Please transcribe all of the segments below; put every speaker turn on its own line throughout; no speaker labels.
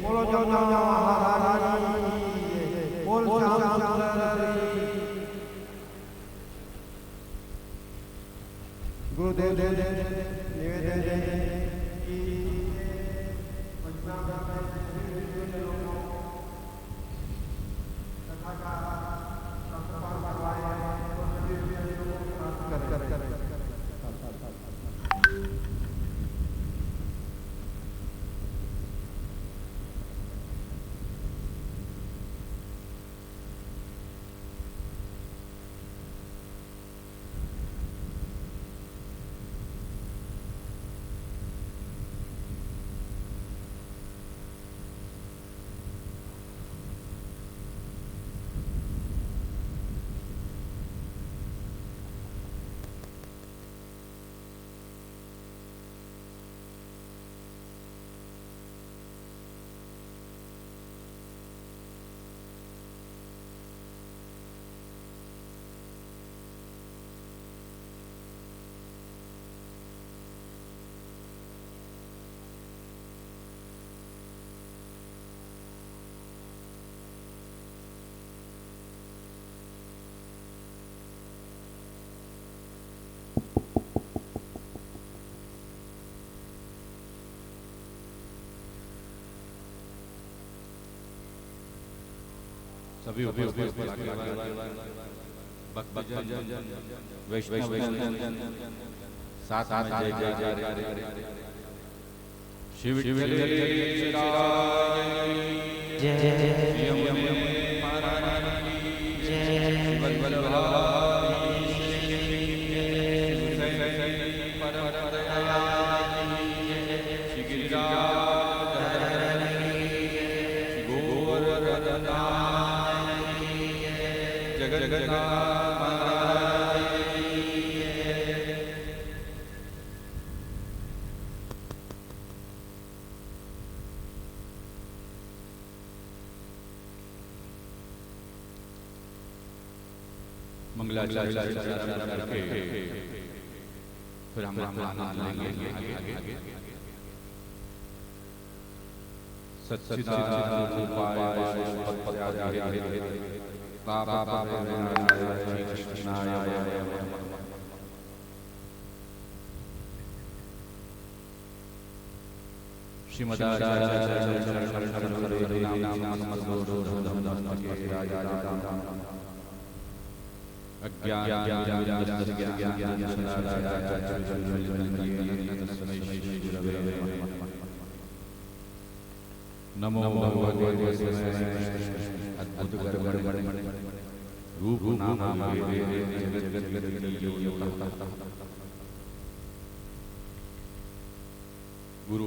बोलो जय महाराज बोल गुरुदेव निवेदन
सभी वैष्णव साथ में जय जय शिव मंगलाचरण करके फिर हम आनंद लेंगे आगे नमो भगवते अद्भुत रूप नाम गुरु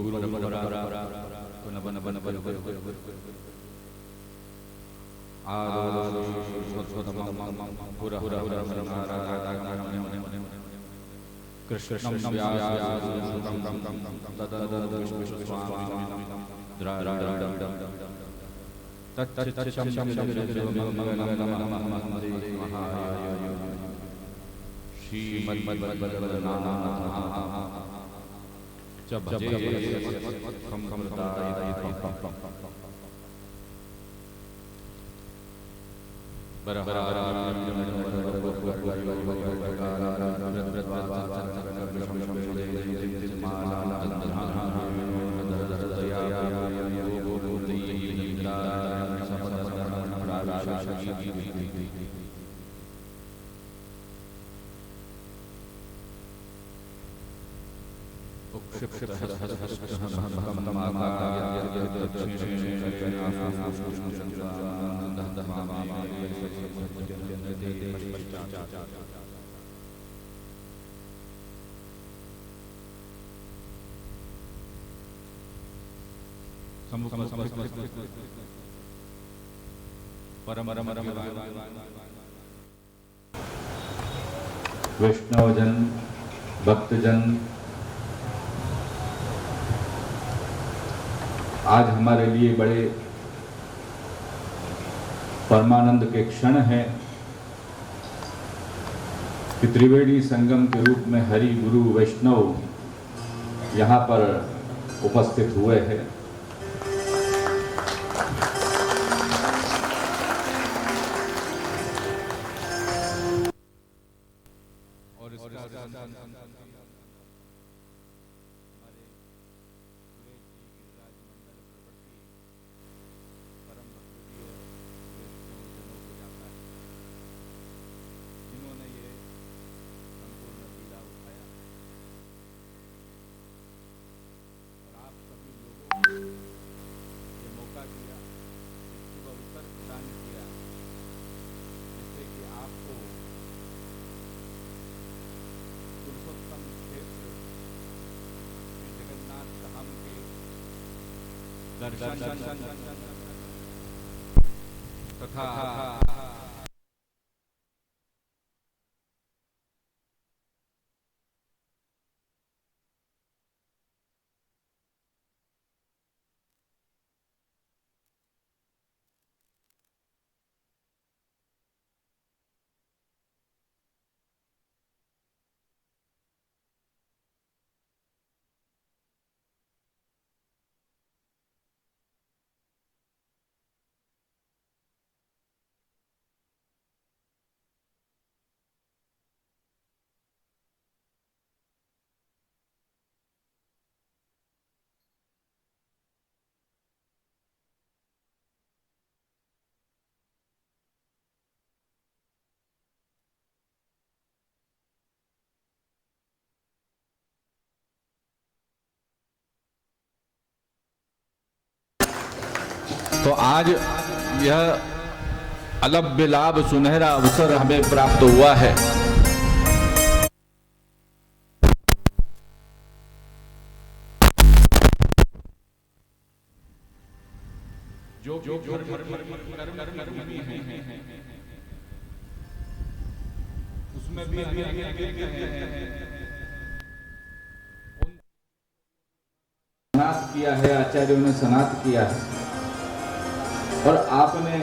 वैष्णवजन भक्तजन, आज हमारे लिए बड़े परमानंद के क्षण हैं कि त्रिवेणी संगम के रूप में हरि गुरु वैष्णव यहाँ पर उपस्थित हुए हैं।
और इसका दर्शन तथा तो आज यह अलभ्य लाभ सुनहरा अवसर हमें प्राप्त हुआ है। जो उसमें भी
सनात किया है, आचार्यों ने सनात किया है और आपने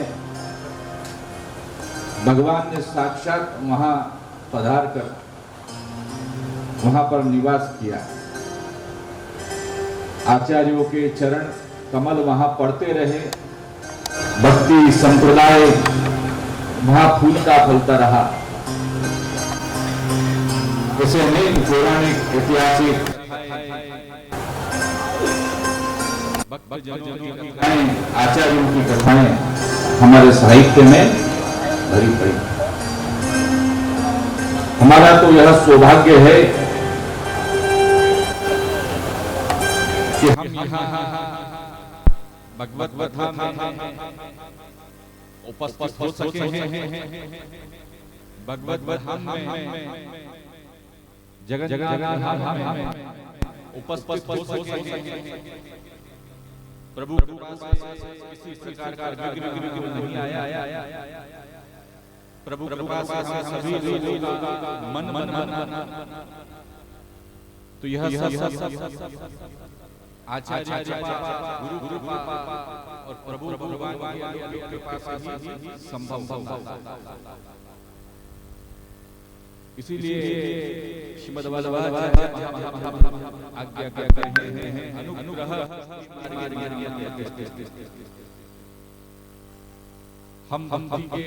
भगवान ने साक्षात वहां पधार कर वहां पर निवास किया। आचार्यों के चरण कमल वहां पड़ते रहे, भक्ति संप्रदाय वहां फूलता फलता रहा। ऐसे अनेक पौराणिक ऐतिहासिक आचार्यों की कथाएं हमारे साहित्य में भरी पड़ी। हमारा तो यह सौभाग्य है कि हम यहाँ
भगवत कथा में उपस्थित हो सके हैं। भगवत कथा में जगह उपस्थित हो सके हैं। प्रभु किसी प्रकार का विघ्न नहीं आया। प्रभु कृपा से सभी लोगों का मन तो यह सब आचार्य गुरु कृपा और प्रभु भगवान की कृपा से ही संभव होगा। इसीलिए श्रीमद् वल्लभाचार्य आज्ञा करते हैं अनुग्रह हम के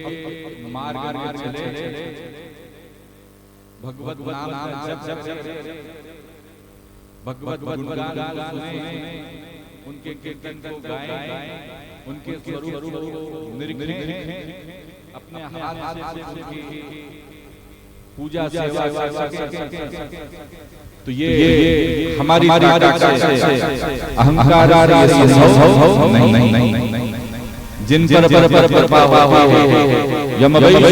मार्ग में चले, भगवत नाम जप भगवत गुणगान सुने, उनके कीर्तन को गाएं, उनके स्वरूप को निरीक्षें, अपने हाथ से उनकी पूजा सेवा तो ये हमारी ताकत से अहंकार नहीं। जिन पर कृपा हुई यम श्रुति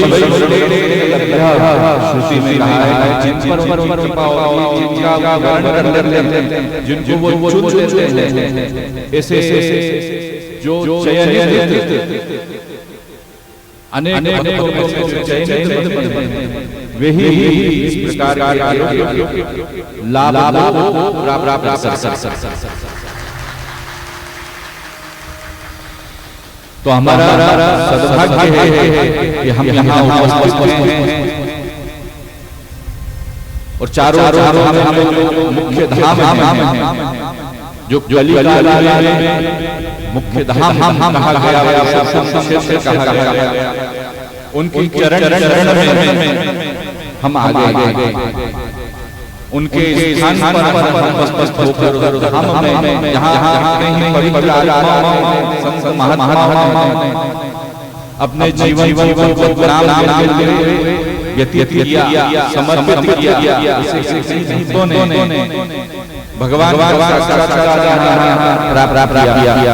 में कहा है, जिन पर कृपा हुई जिनका वर्णन कर लेते हैं, जिनको वो चुन लेते हैं, ऐसे जो चयनित अनेक वही इस प्रकार लाभ प्राप्त कर सकते। तो हमारा सद्भाग्य है कि हम यहाँ उपस्थित हैं और चारों मुख्य धाम हैं जो कलिकाल में मुख्य धाम कहा गया, क्षेत्र कहा गया, उनकी चरण में हम आ गए। उनके स्थान पर उपस्थित होकर हम में जहाँ कहीं पवित्र आत्माओं संत महात्माओं ने अपने जीवन को नाम देते हुए व्यतीत किया, समर्पित किया, संतों ने भगवान का साक्षात्कार प्राप्त किया।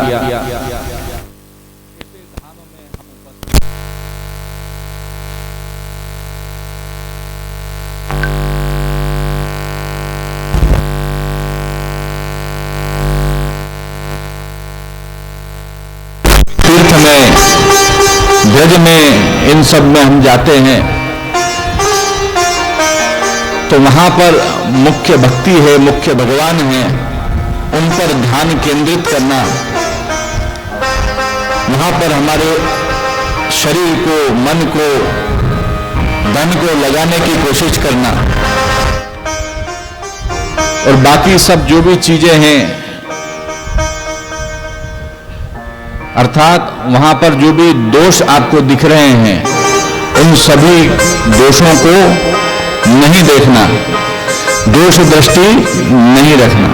तीर्थ में, ब्रज में, इन सब में हम जाते हैं तो वहां पर मुख्य भक्ति है, मुख्य भगवान है, उन पर ध्यान केंद्रित करना, वहां पर हमारे शरीर को, मन को, धन को लगाने की कोशिश करना, और बाकी सब जो भी चीजें हैं, अर्थात वहां पर जो भी दोष आपको दिख रहे हैं, उन सभी दोषों को नहीं देखना, दोष दृष्टि नहीं रखना,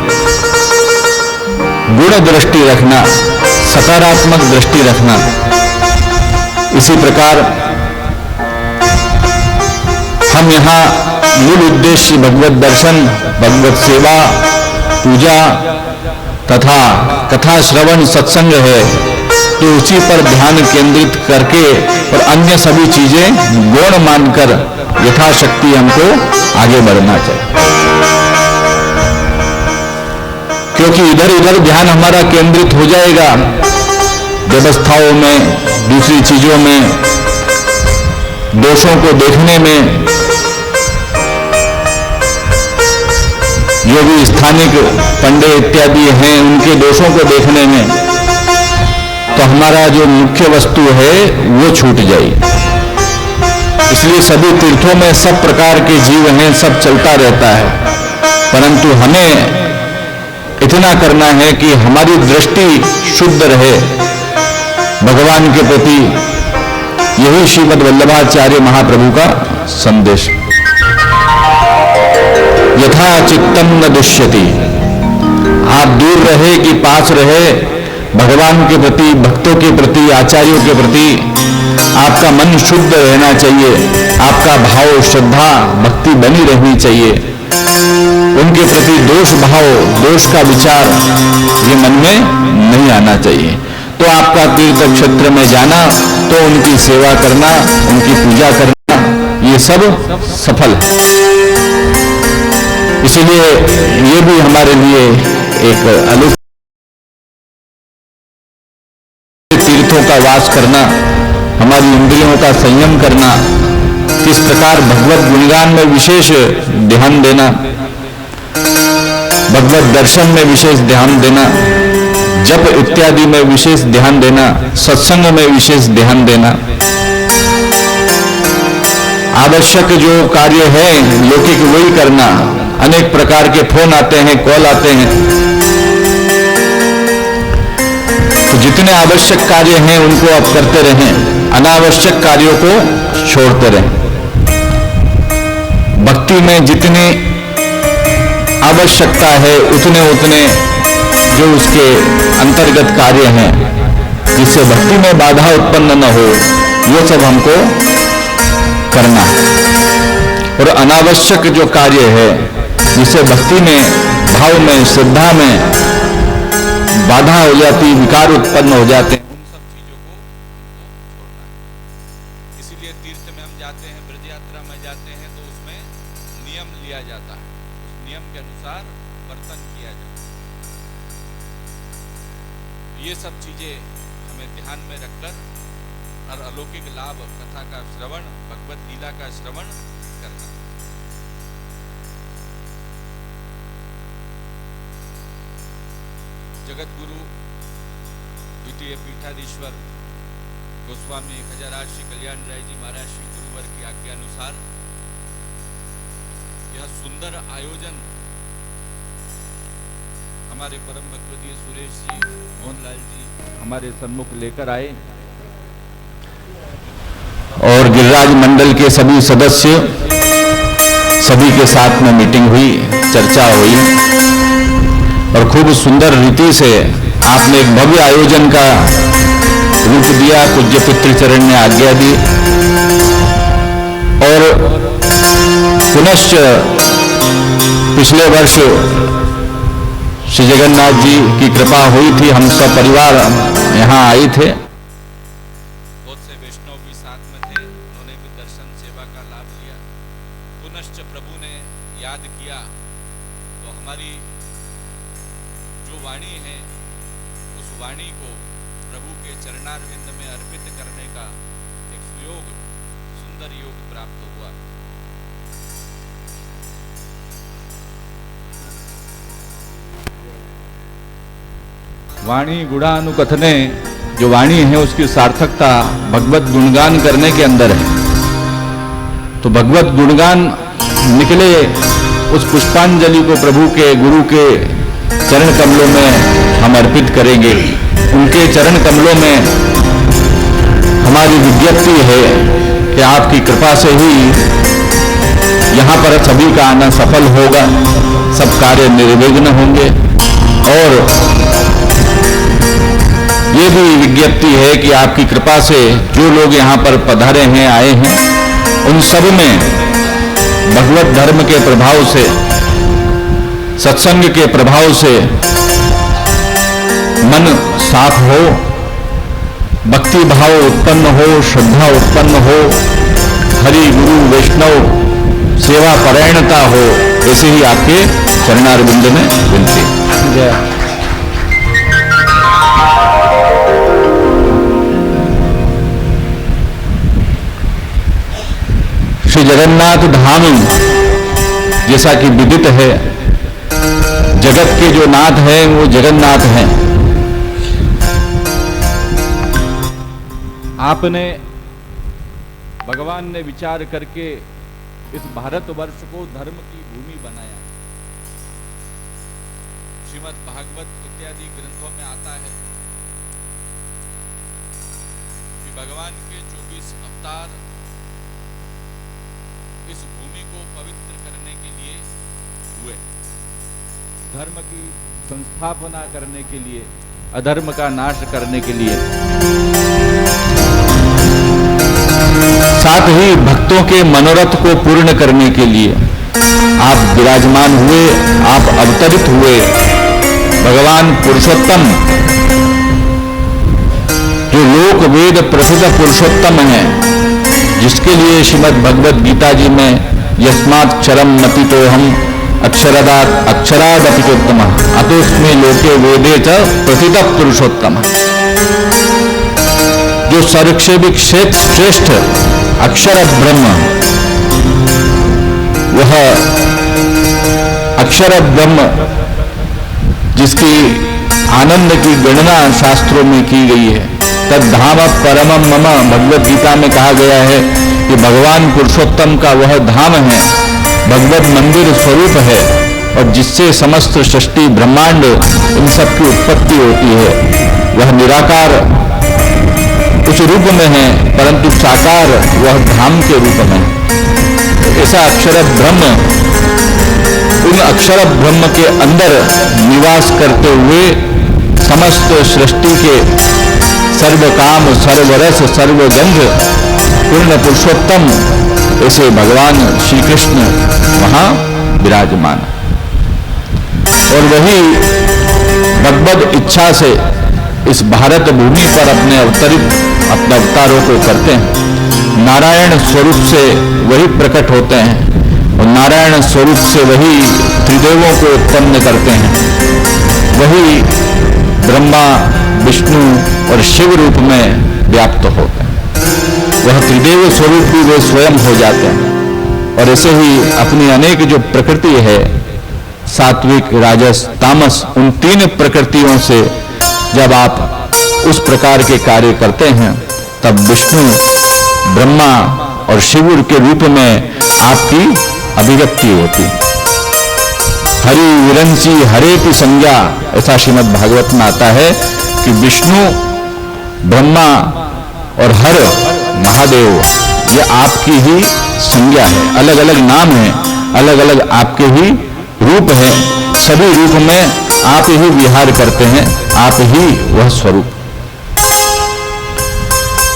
गुण दृष्टि रखना, सकारात्मक दृष्टि रखना। इसी प्रकार हम यहाँ मूल उद्देश्य भगवत दर्शन, भगवत सेवा, पूजा तथा कथा श्रवण सत्संग है, तो उसी पर ध्यान केंद्रित करके और अन्य सभी चीजें गौण मानकर यथाशक्ति हमको आगे बढ़ना चाहिए। क्योंकि इधर उधर ध्यान हमारा केंद्रित हो जाएगा, व्यवस्थाओं में, दूसरी चीजों में, दोषों को देखने में, जो भी स्थानिक पंडित इत्यादि हैं उनके दोषों को देखने में, तो हमारा जो मुख्य वस्तु है वो छूट जाएगी। इसलिए सभी तीर्थों में सब प्रकार के जीव हैं, सब चलता रहता है, परंतु हमें इतना करना है कि हमारी दृष्टि शुद्ध रहे भगवान के प्रति। यही श्रीमद् वल्लभाचार्य महाप्रभु का संदेश। यथा चित्तम न दुष्यति, आप दूर रहे कि पास रहे, भगवान के प्रति, भक्तों के प्रति, आचार्यों के प्रति आपका मन शुद्ध रहना चाहिए, आपका भाव, श्रद्धा, भक्ति बनी रहनी चाहिए। उनके प्रति दोष भाव, दोष का विचार ये मन में नहीं आना चाहिए। तो आपका तीर्थ क्षेत्र में जाना, तो उनकी सेवा करना, उनकी पूजा करना, ये सब सफल है। इसलिए ये भी हमारे लिए एक अलौकिक तीर्थों का वास करना, हमारी इंद्रियों का संयम करना, किस प्रकार भगवत गुणगान में विशेष ध्यान देना, भगवत दर्शन में विशेष ध्यान देना, जप इत्यादि में विशेष ध्यान देना, सत्संग में विशेष ध्यान देना। आवश्यक जो कार्य है लौकिक वही करना। अनेक प्रकार के फोन आते हैं, कॉल आते हैं, तो जितने आवश्यक कार्य हैं उनको आप करते रहें, अनावश्यक कार्यों को छोड़ते रहें। भक्ति में जितनी आवश्यकता है उतने जो उसके अंतर्गत कार्य हैं, जिससे भक्ति में बाधा उत्पन्न न हो, वो सब हमको करना है। और अनावश्यक जो कार्य है, जिससे भक्ति में, भाव में, श्रद्धा में बाधा हो जाती, विकार उत्पन्न हो जाते हैं, उन सब चीजों को छोड़ना है। इसीलिए तीर्थ में हम जाते हैं, ब्रज यात्रा में जाते हैं, तो उसमें नियम लिया जाता है, उस नियम के अनुसार वर्तन किया जाता है। ये सब चीजें हमें ध्यान में रखकर और अलौकिक लाभ, कथा का श्रवण, भगवत लीला का श्रवण करना। जगत गुरु द्वितीय पीठाधीश्वर गोस्वामी खजाराज श्री कल्याण राय जी महाराज श्री गुरुवर की आज्ञा अनुसार यह सुंदर आयोजन
हमारे परम भगवतीय सुरेश जी, मोहनलाल जी हमारे सम्मुख लेकर आए
और गिरिराज मंडल के सभी सदस्य, सभी के साथ में मीटिंग हुई, चर्चा हुई और खूब सुंदर रीति से आपने एक भव्य आयोजन का रूप दिया। पूज्य पितृचरण ने आज्ञा दी और पुनश्च पिछले वर्ष श्री जगन्नाथ जी की कृपा हुई थी, हम सब परिवार यहाँ आए थे।
बहुत से वैष्णव भी साथ में थे, उन्होंने भी दर्शन सेवा का लाभ लिया। पुनश्च प्रभु ने याद किया तो हमारी जो वाणी है उस वाणी को प्रभु के चरणारविंद में अर्पित करने का एक सुयोग, सुंदर योग प्राप्त हुआ। वाणी गुणानुकथने, जो वाणी है उसकी सार्थकता भगवत गुणगान करने के अंदर है। तो भगवत गुणगान निकले उस पुष्पांजलि को प्रभु के, गुरु के चरण कमलों में हम अर्पित करेंगे। उनके चरण कमलों में हमारी विज्ञप्ति है कि आपकी कृपा से ही यहाँ पर सभी का आना सफल होगा, सब कार्य निर्विघ्न होंगे। और ये भी विज्ञप्ति है कि आपकी कृपा से जो लोग यहाँ पर पधारे हैं, आए हैं, उन सब में भगवत धर्म के प्रभाव से, सत्संग के प्रभाव से मन साफ हो, भक्ति भाव उत्पन्न हो, श्रद्धा उत्पन्न हो, हरि गुरु वैष्णव सेवा परायणता हो, ऐसे ही आपके चरणारविंद में विनती। श्री जगन्नाथ धाम जैसा कि विदित है, जगत के जो नाथ हैं वो जगन्नाथ हैं। आपने, भगवान ने विचार करके इस भारतवर्ष को धर्म की भूमि बनाया। श्रीमद् भागवत इत्यादि ग्रंथों में आता है कि भगवान के 24 अवतार इस भूमि को पवित्र करने के लिए हुए, धर्म की संस्थापना करने के लिए, अधर्म का नाश करने के लिए, साथ ही भक्तों के मनोरथ को पूर्ण करने के लिए आप विराजमान हुए, आप अवतरित हुए। भगवान पुरुषोत्तम, जो लोक वेद प्रसिद्ध पुरुषोत्तम है, जिसके लिए श्रीमद् भगवद गीता जी में यस्माक्षरम मतितोहम अक्षरादात अक्षरादपिचोत्तम अतोस्मे लोके वेदे च प्रथित पुरुषोत्तम, जो सर्वक्षेपिक श्रेष्ठ अक्षर ब्रह्म, वह अक्षर ब्रह्म जिसकी आनंद की गणना शास्त्रों में की गई है, तद्धाम परमम मम, भगवद गीता में कहा गया है कि भगवान पुरुषोत्तम का वह धाम है, भगवत मंदिर स्वरूप है, और जिससे समस्त सृष्टि ब्रह्मांड इन सब की उत्पत्ति होती है। वह निराकार उस रूप में है, परंतु साकार वह धाम के रूप में। ऐसा अक्षर ब्रह्म, उन अक्षर ब्रह्म के अंदर निवास करते हुए समस्त सृष्टि के सर्व काम, सर्वरस, सर्वगंध पूर्ण पुरुषोत्तम, ऐसे भगवान श्री कृष्ण वहां विराजमान। और वही भगवद इच्छा से इस भारत भूमि पर अपने अवतारों को करते हैं। नारायण स्वरूप से वही प्रकट होते हैं और नारायण स्वरूप से वही त्रिदेवों को उत्पन्न करते हैं। वही ब्रह्मा, विष्णु और शिव रूप में व्याप्त होते हैं। वह त्रिदेव स्वरूप भी वे स्वयं हो जाते हैं। और ऐसे ही अपनी अनेक जो प्रकृति है, सात्विक, राजस, तामस, उन तीन प्रकृतियों से जब आप उस प्रकार के कार्य करते हैं, तब विष्णु, ब्रह्मा और शिव के रूप में आपकी अभिव्यक्ति होती। हरि विरंची हरेति संज्ञा, ऐसा श्रीमद् भागवत में आता है कि विष्णु, ब्रह्मा और हर महादेव ये आपकी ही संज्ञा है, अलग अलग नाम है, अलग अलग आपके ही रूप है, सभी रूप में आप ही विहार करते हैं, आप ही वह स्वरूप।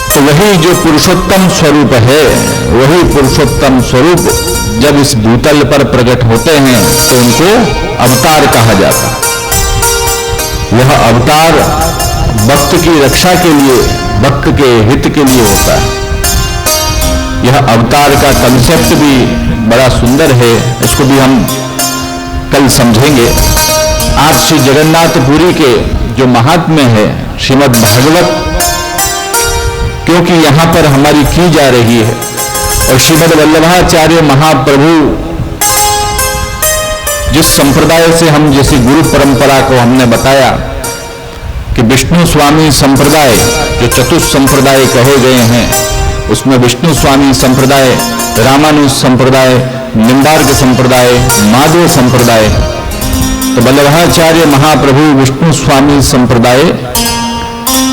तो वही जो पुरुषोत्तम स्वरूप है, वही पुरुषोत्तम स्वरूप जब इस भूतल पर प्रकट होते हैं तो उनको अवतार कहा जाता है। यह अवतार भक्त की रक्षा के लिए, भक्त के हित के लिए होता है। यह अवतार का कंसेप्ट भी बड़ा सुंदर है, इसको भी हम कल समझेंगे। आज श्री जगन्नाथपुरी के जो महात्म्य है श्रीमद् भागवत, क्योंकि यहां पर हमारी की जा रही है, और श्रीमद् वल्लभाचार्य महाप्रभु जिस संप्रदाय से हम, जैसी गुरु परंपरा को हमने बताया कि विष्णु स्वामी संप्रदाय जो चतुर्थ संप्रदाय कहे गए हैं, उसमें विष्णु स्वामी संप्रदाय, रामानुज संप्रदाय, निम्बार्क संप्रदाय, माधव संप्रदाय। तो वल्लभाचार्य महाप्रभु विष्णु स्वामी संप्रदाय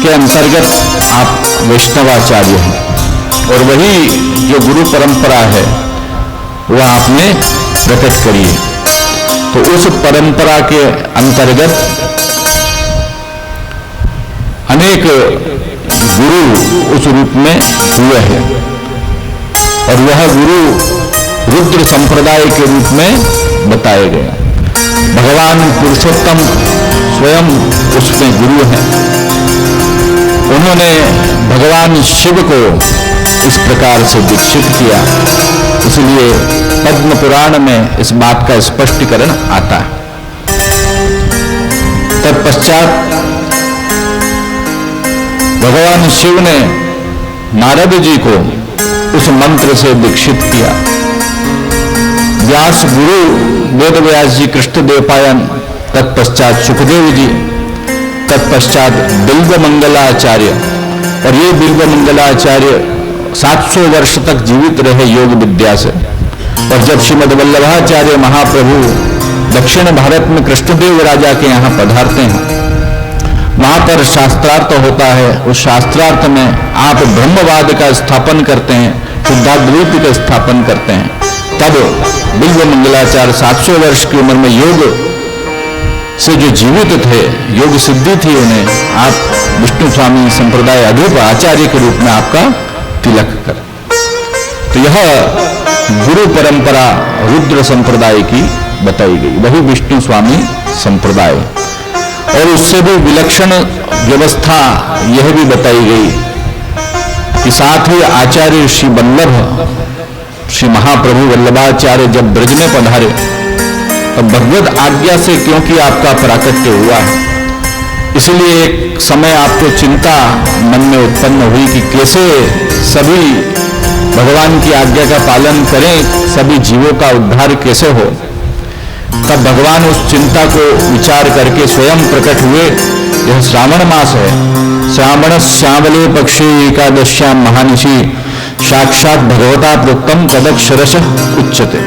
के अंतर्गत आप वैष्णवाचार्य हैं, और वही जो गुरु परंपरा है वह आपने प्रकट करी है। तो उस परंपरा के अंतर्गत अनेक गुरु उस रूप में हुए हैं, और वह गुरु रुद्र संप्रदाय के रूप में बताए गए। भगवान पुरुषोत्तम स्वयं उसमें गुरु हैं। उन्होंने भगवान शिव को इस प्रकार से दीक्षित किया, इसलिए पद्म पुराण में इस बात का स्पष्टीकरण आता है। तत्पश्चात भगवान शिव ने नारद जी को उस मंत्र से दीक्षित किया। व्यास गुरु वेद व्यास जी कृष्ण देवपायन, तत्पश्चात सुखदेव जी, तत्पश्चात बिल्व मंगलाचार्य, और ये बिल्व मंगलाचार्य 700 वर्ष तक जीवित रहे योग विद्या से। और जब श्रीमद् वल्लभाचार्य महाप्रभु दक्षिण भारत में कृष्णदेव राजा के यहाँ पधारते हैं, वहां पर शास्त्रार्थ होता है। उस शास्त्रार्थ में आप ब्रह्मवाद का स्थापन करते हैं, शुद्धाद्वैत का स्थापन करते हैं। तब बिल्व मंगलाचार्य 700 वर्ष की उम्र में योग से जो जीवित थे, योग सिद्धि थी उन्हें, आप विष्णु स्वामी संप्रदाय अधूप आचार्य के रूप में आपका तिलक कर। तो यह गुरु परंपरा रुद्र संप्रदाय की बताई गई, वही विष्णु स्वामी संप्रदाय। और उससे भी विलक्षण व्यवस्था यह भी बताई गई कि साथ ही आचार्य श्री वल्लभ, श्री महाप्रभु वल्लभाचार्य जब ब्रज में पधारे तो भगवत आज्ञा से, क्योंकि आपका प्राकट्य हुआ है, इसलिए एक समय आपको चिंता मन में उत्पन्न हुई कि कैसे सभी भगवान की आज्ञा का पालन करें, सभी जीवों का उद्धार कैसे हो। तब भगवान उस चिंता को विचार करके स्वयं प्रकट हुए। यह श्रावण मास है, श्रावण श्यामले पक्षे एकादश्याम महानिशि साक्षात भगवता प्रोक्तम तदक्षरश उच्यते।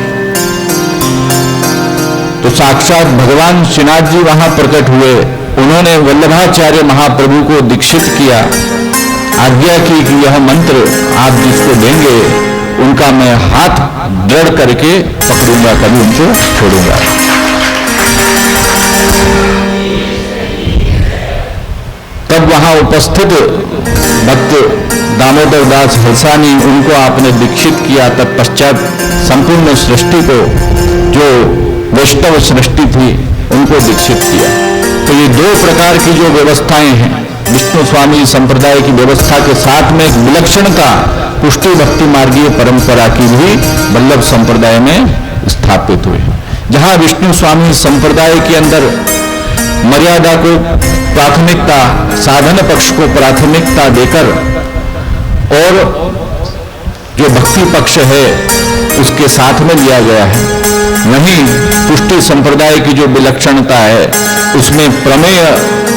तो साक्षात भगवान श्रीनाथ जी वहां प्रकट हुए। उन्होंने वल्लभाचार्य महाप्रभु को दीक्षित किया, आज्ञा की कि यह मंत्र आप जिसको देंगे उनका मैं हाथ दृढ़ करके पकड़ूंगा, कभी उनको छोड़ूंगा। तब वहां उपस्थित भक्त दामोदर दास हलसानी, उनको आपने दीक्षित किया। तत्पश्चात संपूर्ण सृष्टि को, जो वैष्णव सृष्टि थी, उनको दीक्षित किया। तो ये दो प्रकार की जो व्यवस्थाएं हैं, विष्णु स्वामी संप्रदाय की व्यवस्था के साथ में एक विलक्षणता पुष्टि भक्ति मार्गीय परंपरा की भी वल्लभ संप्रदाय में स्थापित हुई, जहां विष्णु स्वामी संप्रदाय के अंदर मर्यादा को प्राथमिकता, साधन पक्ष को प्राथमिकता देकर, और जो भक्ति पक्ष है उसके साथ में लिया गया है। वहीं पुष्टि संप्रदाय की जो विलक्षणता है, उसमें प्रमेय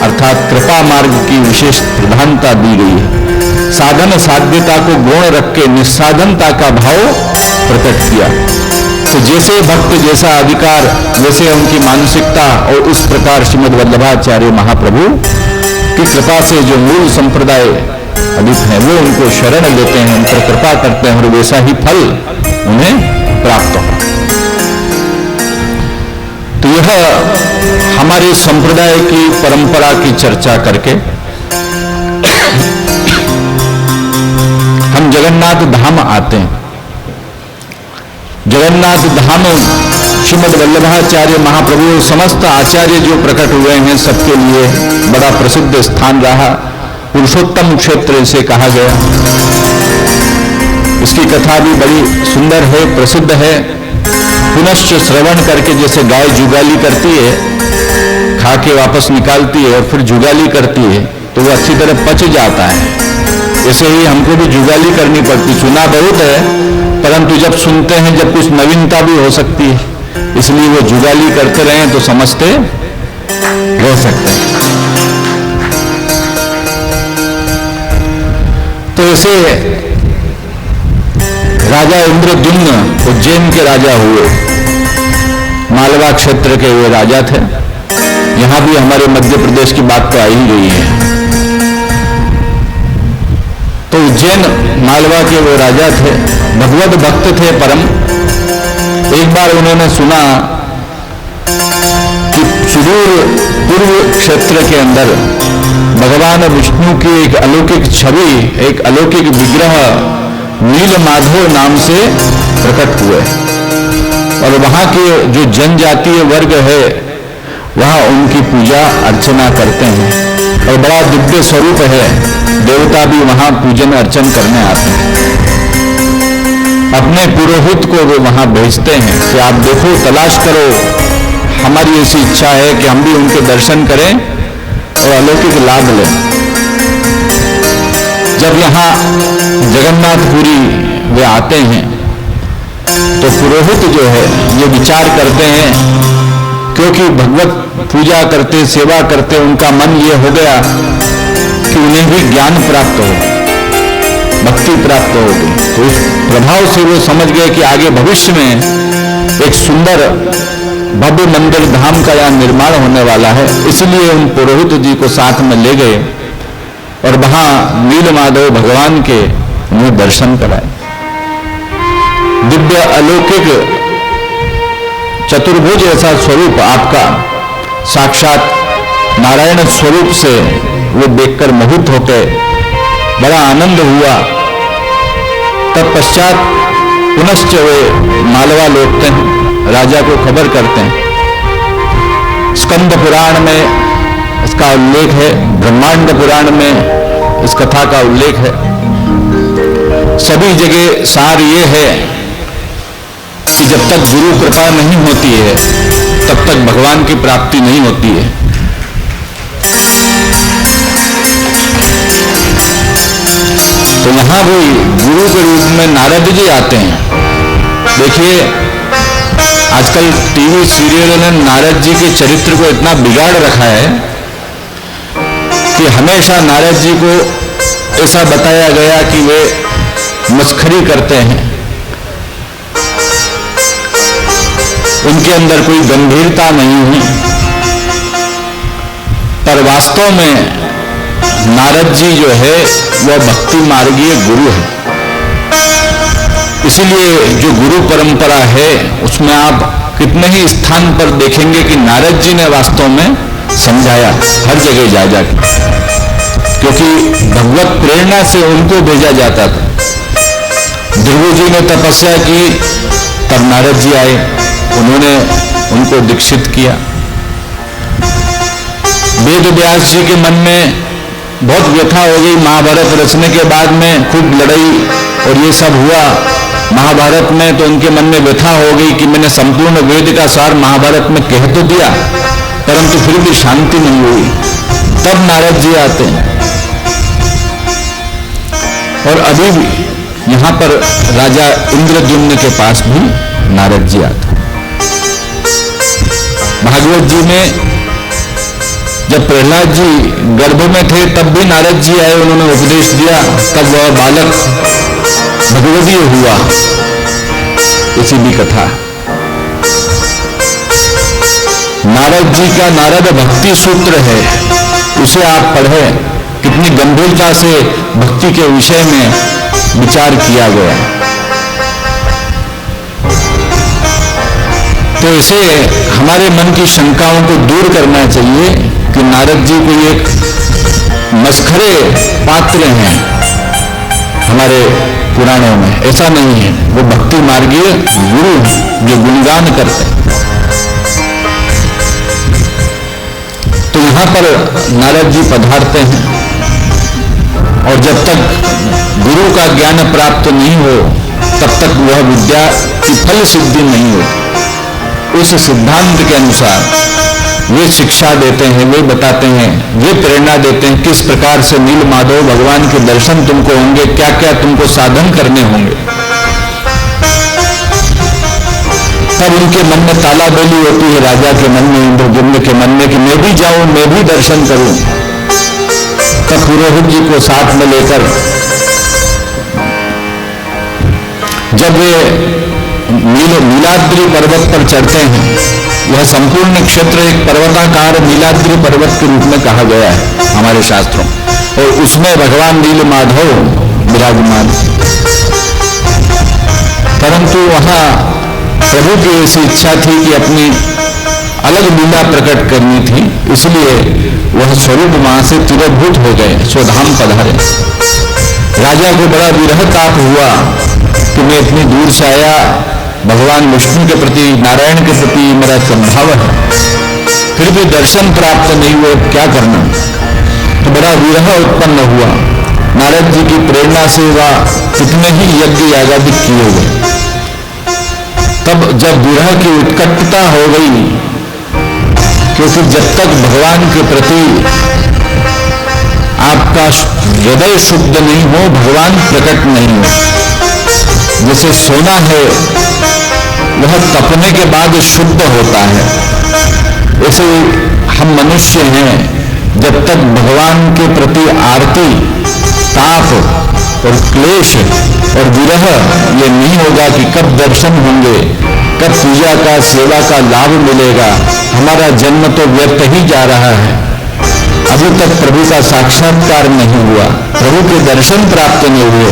अर्थात कृपा मार्ग की विशेष प्रधानता दी गई है। साधन साध्यता को गौण रख के निस्साधनता का भाव प्रकट किया। तो जैसे भक्त जैसा अधिकार वैसे उनकी मानसिकता, और उस प्रकार श्रीमद् वल्लभाचार्य महाप्रभु की कृपा से जो मूल संप्रदाय अधिक है वो उनको शरण लेते हैं, उन पर कृपा करते हैं, और वैसा ही फल उन्हें प्राप्त हो। तो यह हमारे संप्रदाय की परंपरा की चर्चा करके हम जगन्नाथ धाम आते हैं। जगन्नाथ धाम श्रीमद् वल्लभाचार्य महाप्रभु समस्त आचार्य जो प्रकट हुए हैं सबके लिए बड़ा प्रसिद्ध स्थान रहा, पुरुषोत्तम क्षेत्र इसे कहा गया। इसकी कथा भी बड़ी सुंदर है, प्रसिद्ध है। पुनश्च श्रवण करके जैसे गाय जुगाली करती है, खा के वापस निकालती है और फिर जुगाली करती है तो वो अच्छी तरह पच जाता है, ऐसे ही हमको भी जुगाली करनी पड़ती। सुना बहुत है परंतु जब सुनते हैं जब कुछ नवीनता भी हो सकती है, इसलिए वो जुगाली करते रहे तो समझते रह सकते हैं। तो ऐसे राजा इंद्रद्युम्न उज्जैन के राजा हुए, मालवा क्षेत्र के वे राजा थे। यहां भी हमारे मध्य प्रदेश की बात तो आ ही गई है। तो उज्जैन मालवा के वो राजा थे, भगवत भक्त थे परम। एक बार उन्होंने सुना कि सुदूर पूर्व क्षेत्र के अंदर भगवान विष्णु की एक अलौकिक छवि, एक अलौकिक विग्रह नील माधव नाम से प्रकट हुए, और वहां के जो जनजातीय वर्ग है वहां उनकी पूजा अर्चना करते हैं, और बड़ा दिव्य स्वरूप है। देवता भी वहां पूजन अर्चन करने आते हैं। अपने पुरोहित को वो वहां भेजते हैं कि आप देखो, तलाश करो, हमारी ऐसी इच्छा है कि हम भी उनके दर्शन करें और अलौकिक लाभ लें। जब यहाँ जगन्नाथपुरी वे आते हैं तो पुरोहित जो है ये विचार करते हैं, क्योंकि भगवत पूजा करते, सेवा करते उनका मन ये हो गया कि उन्हें भी ज्ञान प्राप्त हो, भक्ति प्राप्त होगी। तो उस प्रभाव से वो समझ गए कि आगे भविष्य में एक सुंदर भव्य मंदिर धाम का यहाँ निर्माण होने वाला है। इसलिए उन पुरोहित जी को साथ में ले गए और वहां नील माधव भगवान के उन्हें दर्शन कराए। दिव्य अलौकिक चतुर्भुज ऐसा स्वरूप आपका, साक्षात नारायण स्वरूप से वो देखकर मोहित होकर बड़ा आनंद हुआ। तत्पश्चात पुनश्च वे मालवा लौटते हैं, राजा को खबर करते हैं। स्कंद पुराण में इसका उल्लेख है, ब्रह्मांड पुराण में इस कथा का उल्लेख है। सभी जगह सार ये है कि जब तक गुरु कृपा नहीं होती है तब तक भगवान की प्राप्ति नहीं होती है। तो यहां भी गुरु के रूप में नारद जी आते हैं। देखिए आजकल टीवी सीरियल ने नारद जी के चरित्र को इतना बिगाड़ रखा है कि हमेशा नारद जी को ऐसा बताया गया कि वे मस्खरी करते हैं, उनके अंदर कोई गंभीरता नहीं हुई। पर वास्तव में नारद जी जो है वह भक्ति मार्गीय गुरु है। इसलिए जो गुरु परंपरा है उसमें आप कितने ही स्थान पर देखेंगे कि नारद जी ने वास्तव में समझाया हर जगह जा जाकर, क्योंकि भगवत प्रेरणा से उनको भेजा जाता था। ध्रुव जी ने तपस्या की, तब नारद जी आए, उन्होंने उनको दीक्षित किया। वेद व्यास जी के मन में बहुत व्यथा हो गई, महाभारत रचने के बाद में खूब लड़ाई और ये सब हुआ महाभारत में, तो उनके मन में व्यथा हो गई कि मैंने संपूर्ण वेद का सार महाभारत में कह तो दिया परंतु फिर भी शांति नहीं हुई। तब नारद जी आते हैं, और अभी भी यहां पर राजा इंद्रद्युम्न के पास भी नारद जी आते हैं। भागवत जी में जब प्रहलाद जी गर्भ में थे तब भी नारद जी आए, उन्होंने उपदेश दिया, तब वह बालक भगवदीय हुआ। इसी भी कथा नारद जी का नारद भक्ति सूत्र है, उसे आप पढ़ें, कितनी गंभीरता से भक्ति के विषय में विचार किया गया। तो इसे हमारे मन की शंकाओं को दूर करना चाहिए कि नारद जी कोई एक मस्खरे पात्र हैं हमारे पुराणों में, ऐसा नहीं है। वो भक्ति मार्गीय गुरु जो गुणगान करते हैं। तो यहां पर नारद जी पधारते हैं और जब तक गुरु का ज्ञान प्राप्त नहीं हो तब तक वह विद्या की फल सिद्धि नहीं होती। उस सिद्धांत के अनुसार वे शिक्षा देते हैं, वे बताते हैं, वे प्रेरणा देते हैं किस प्रकार से नील माधव भगवान के दर्शन तुमको होंगे, क्या क्या तुमको साधन करने होंगे। तब उनके मन में तालाबेली होती है, राजा के मन में, इंद्रद्युम्न के मन में, कि मैं भी जाऊं, मैं भी दर्शन करूं। तब पुरोहित जी को साथ में लेकर जब वे नीलाद्रि पर्वत पर चढ़ते हैं, यह संपूर्ण क्षेत्र एक पर्वताकार नीलाद्रि पर्वत के रूप में कहा गया है हमारे शास्त्रों, और उसमें भगवान नील माधव विराजमान। परंतु वहां प्रभु की ऐसी इच्छा थी कि अपनी अलग लीला प्रकट करनी थी, इसलिए वह स्वरूप वहां से तिरोभूत हो गए, स्वधाम पधारे। राजा को बड़ा विरह ताप हुआ कि मैं इतनी दूर से आया, भगवान विष्णु के प्रति, नारायण के प्रति मेरा संभाव है, फिर भी दर्शन प्राप्त नहीं हुए, क्या करना। तो बड़ा विरह उत्पन्न हुआ। नारद जी की प्रेरणा से वह कितने ही यज्ञ यागादि किए गए। तब जब विरह की उत्कटता हो गई, क्योंकि जब तक भगवान के प्रति आपका हृदय शुद्ध नहीं हो, भगवान प्रकट नहीं हो। जैसे सोना है वह तपने के बाद शुद्ध होता है, ऐसे हम मनुष्य हैं, जब तक भगवान के प्रति आरती, ताप और क्लेश और विरह ये नहीं होगा कि कब दर्शन होंगे, कब पूजा का, सेवा का लाभ मिलेगा, हमारा जन्म तो व्यर्थ ही जा रहा है। अभी तक प्रभु का साक्षात्कार नहीं हुआ, प्रभु के दर्शन प्राप्त नहीं हुए।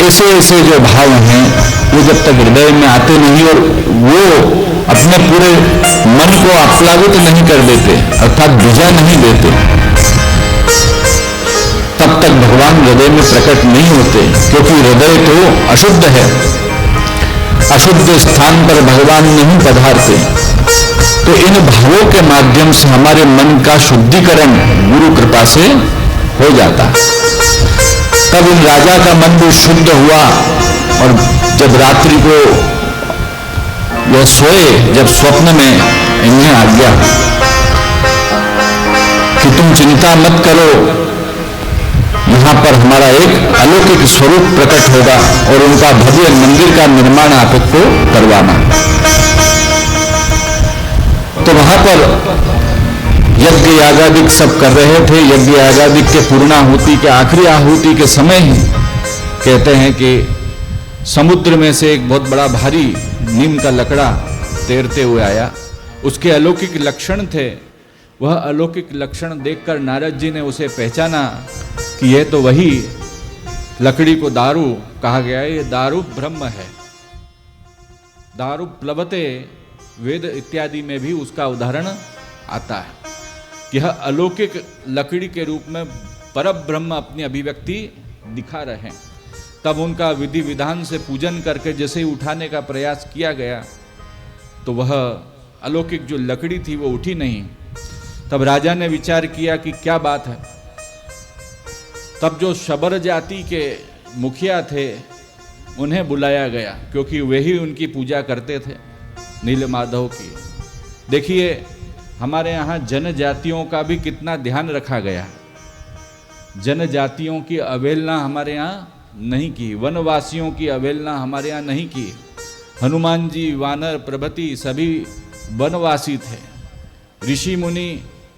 ऐसे ऐसे जो भाव हैं वो जब तक हृदय में आते नहीं और वो अपने पूरे मन को आप्लावित नहीं कर देते, अर्थात भिजा नहीं देते, तब तक भगवान हृदय में प्रकट नहीं होते। क्योंकि हृदय तो अशुद्ध है, अशुद्ध स्थान पर भगवान नहीं पधारते। तो इन भावों के माध्यम से हमारे मन का शुद्धिकरण गुरु कृपा से हो जाता है। तब इन राजा का मन भी शुद्ध हुआ और जब रात्रि को यह सोए, जब स्वप्न में इन्हें आज्ञा कि तुम चिंता मत करो, यहां पर हमारा एक अलौकिक स्वरूप प्रकट होगा और उनका भव्य मंदिर का निर्माण आपको करवाना। तो वहां पर यज्ञ यागादिक सब कर रहे थे। यज्ञ यागादिक के पूर्णाहुति के आखिरी आहुति के समय ही कहते हैं कि समुद्र में से एक बहुत बड़ा भारी नीम का लकड़ा तैरते हुए आया। उसके अलौकिक लक्षण थे। वह अलौकिक लक्षण देखकर नारद जी ने उसे पहचाना कि यह तो वही लकड़ी को दारू कहा गया है, ये दारू ब्रह्म है। दारू प्लवते, वेद इत्यादि में भी उसका उदाहरण आता है कि यह अलौकिक लकड़ी के रूप में परब्रह्म अपनी अभिव्यक्ति दिखा रहे हैं। तब उनका विधि विधान से पूजन करके जैसे ही उठाने का प्रयास किया गया तो वह अलौकिक जो लकड़ी थी वो उठी नहीं। तब राजा ने विचार किया कि क्या बात है। तब जो शबर जाति के मुखिया थे उन्हें बुलाया गया, क्योंकि वे ही उनकी पूजा करते थे, नील माधव की। देखिए हमारे यहाँ जनजातियों का भी कितना ध्यान रखा गया। जनजातियों की अवहेलना हमारे यहाँ नहीं की, वनवासियों की अवहेलना हमारे यहाँ नहीं की। हनुमान जी, वानर प्रभृति सभी वनवासी थे। ऋषि मुनि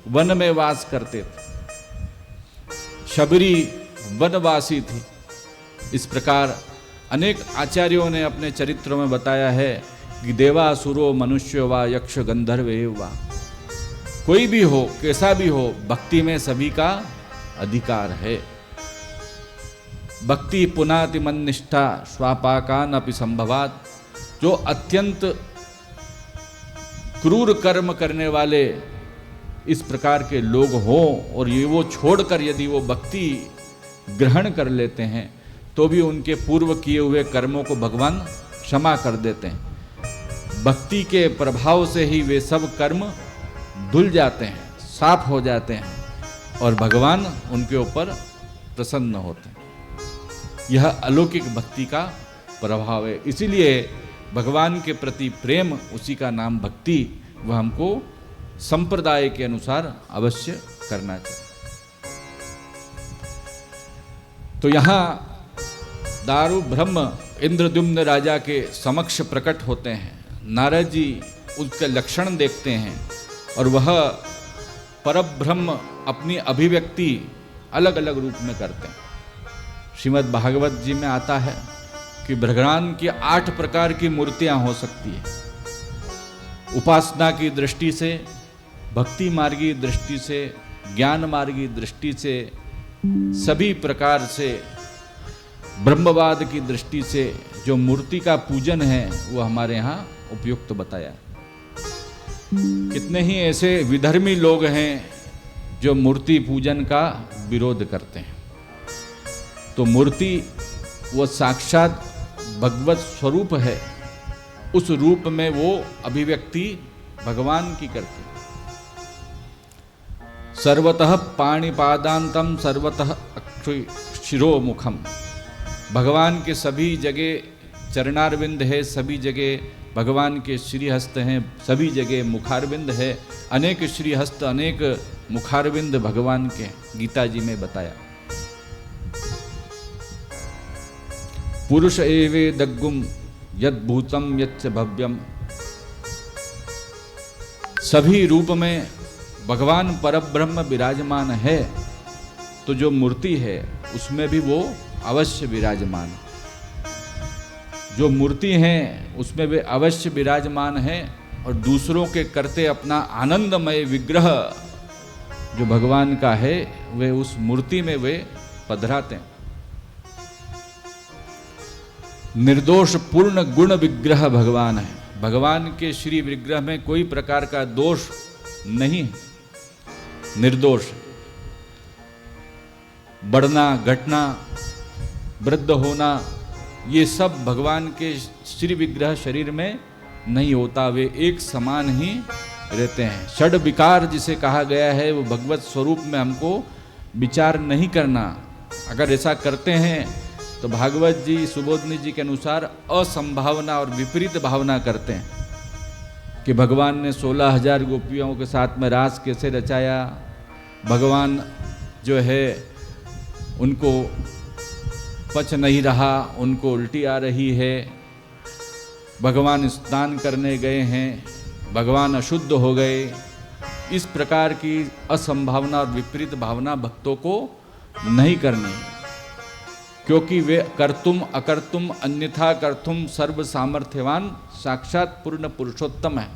वन में वास करते थे। शबरी वनवासी थी। इस प्रकार अनेक आचार्यों ने अपने चरित्रों में बताया है कि देवासुरो मनुष्य वा यक्ष गंधर्व वा, कोई भी हो, कैसा भी हो, भक्ति में सभी का अधिकार है। भक्ति पुनाति मन निष्ठा स्वापाकान अपि संभवात। जो अत्यंत क्रूर कर्म करने वाले इस प्रकार के लोग हों और ये वो छोड़कर यदि वो भक्ति ग्रहण कर लेते हैं तो भी उनके पूर्व किए हुए कर्मों को भगवान क्षमा कर देते हैं। भक्ति के प्रभाव से ही वे सब कर्म धुल जाते हैं, साफ हो जाते हैं और भगवान उनके ऊपर प्रसन्न होते हैं। यह अलौकिक भक्ति का प्रभाव है। इसीलिए भगवान के प्रति प्रेम, उसी का नाम भक्ति, वह हमको संप्रदाय के अनुसार अवश्य करना चाहिए। तो यहां दारू ब्रह्म इंद्रद्युम्न राजा के समक्ष प्रकट होते हैं। नारद जी उसके लक्षण देखते हैं और वह परब्रह्म अपनी अभिव्यक्ति अलग अलग रूप में करते हैं। श्रीमद् भागवत जी में आता है कि भगवान की 8 प्रकार की मूर्तियां हो सकती है। उपासना की दृष्टि से, भक्ति मार्गी दृष्टि से, ज्ञान मार्गी दृष्टि से, सभी प्रकार से, ब्रह्मवाद की दृष्टि से जो मूर्ति का पूजन है वो हमारे यहाँ उपयुक्त बताया। कितने ही ऐसे विधर्मी लोग हैं जो मूर्ति पूजन का विरोध करते हैं। तो मूर्ति वो साक्षात भगवत स्वरूप है, उस रूप में वो अभिव्यक्ति भगवान की करते हैं। सर्वतः पाणिपादांतम सर्वतः शिरोमुखम। भगवान के सभी जगह चरणारविंद है, सभी जगह भगवान के श्रीहस्त हैं, सभी जगह मुखारविंद है। अनेक श्रीहस्त, अनेक मुखारविंद भगवान के गीता जी में बताया। पुरुष एवे दग्गुम यद भूतम यच्च भव्यम। सभी रूप में भगवान परब्रह्म विराजमान है, तो जो मूर्ति है उसमें भी वो अवश्य विराजमान। जो मूर्ति हैं उसमें वे अवश्य विराजमान हैं और दूसरों के करते अपना आनंदमय विग्रह जो भगवान का है वे उस मूर्ति में वे पधराते हैं। निर्दोष पूर्ण गुण विग्रह भगवान है। भगवान के श्री विग्रह में कोई प्रकार का दोष नहीं है, निर्दोष। बढ़ना, घटना, वृद्ध होना, ये सब भगवान के श्री विग्रह शरीर में नहीं होता, वे एक समान ही रहते हैं। षड विकार जिसे कहा गया है वो भगवत स्वरूप में हमको विचार नहीं करना। अगर ऐसा करते हैं तो भागवत जी, सुबोधनी जी के अनुसार असंभावना और विपरीत भावना करते हैं कि भगवान ने 16,000 गोपियों के साथ में रास कैसे रचाया। भगवान जो है उनको पच नहीं रहा, उनको उल्टी आ रही है। भगवान स्नान करने गए हैं, भगवान अशुद्ध हो गए। इस प्रकार की असंभावना और विपरीत भावना भक्तों को नहीं करनी, क्योंकि वे कर्तुम अकर्तुम अन्यथा कर्तुम सर्व सामर्थ्यवान साक्षात पूर्ण पुरुषोत्तम है।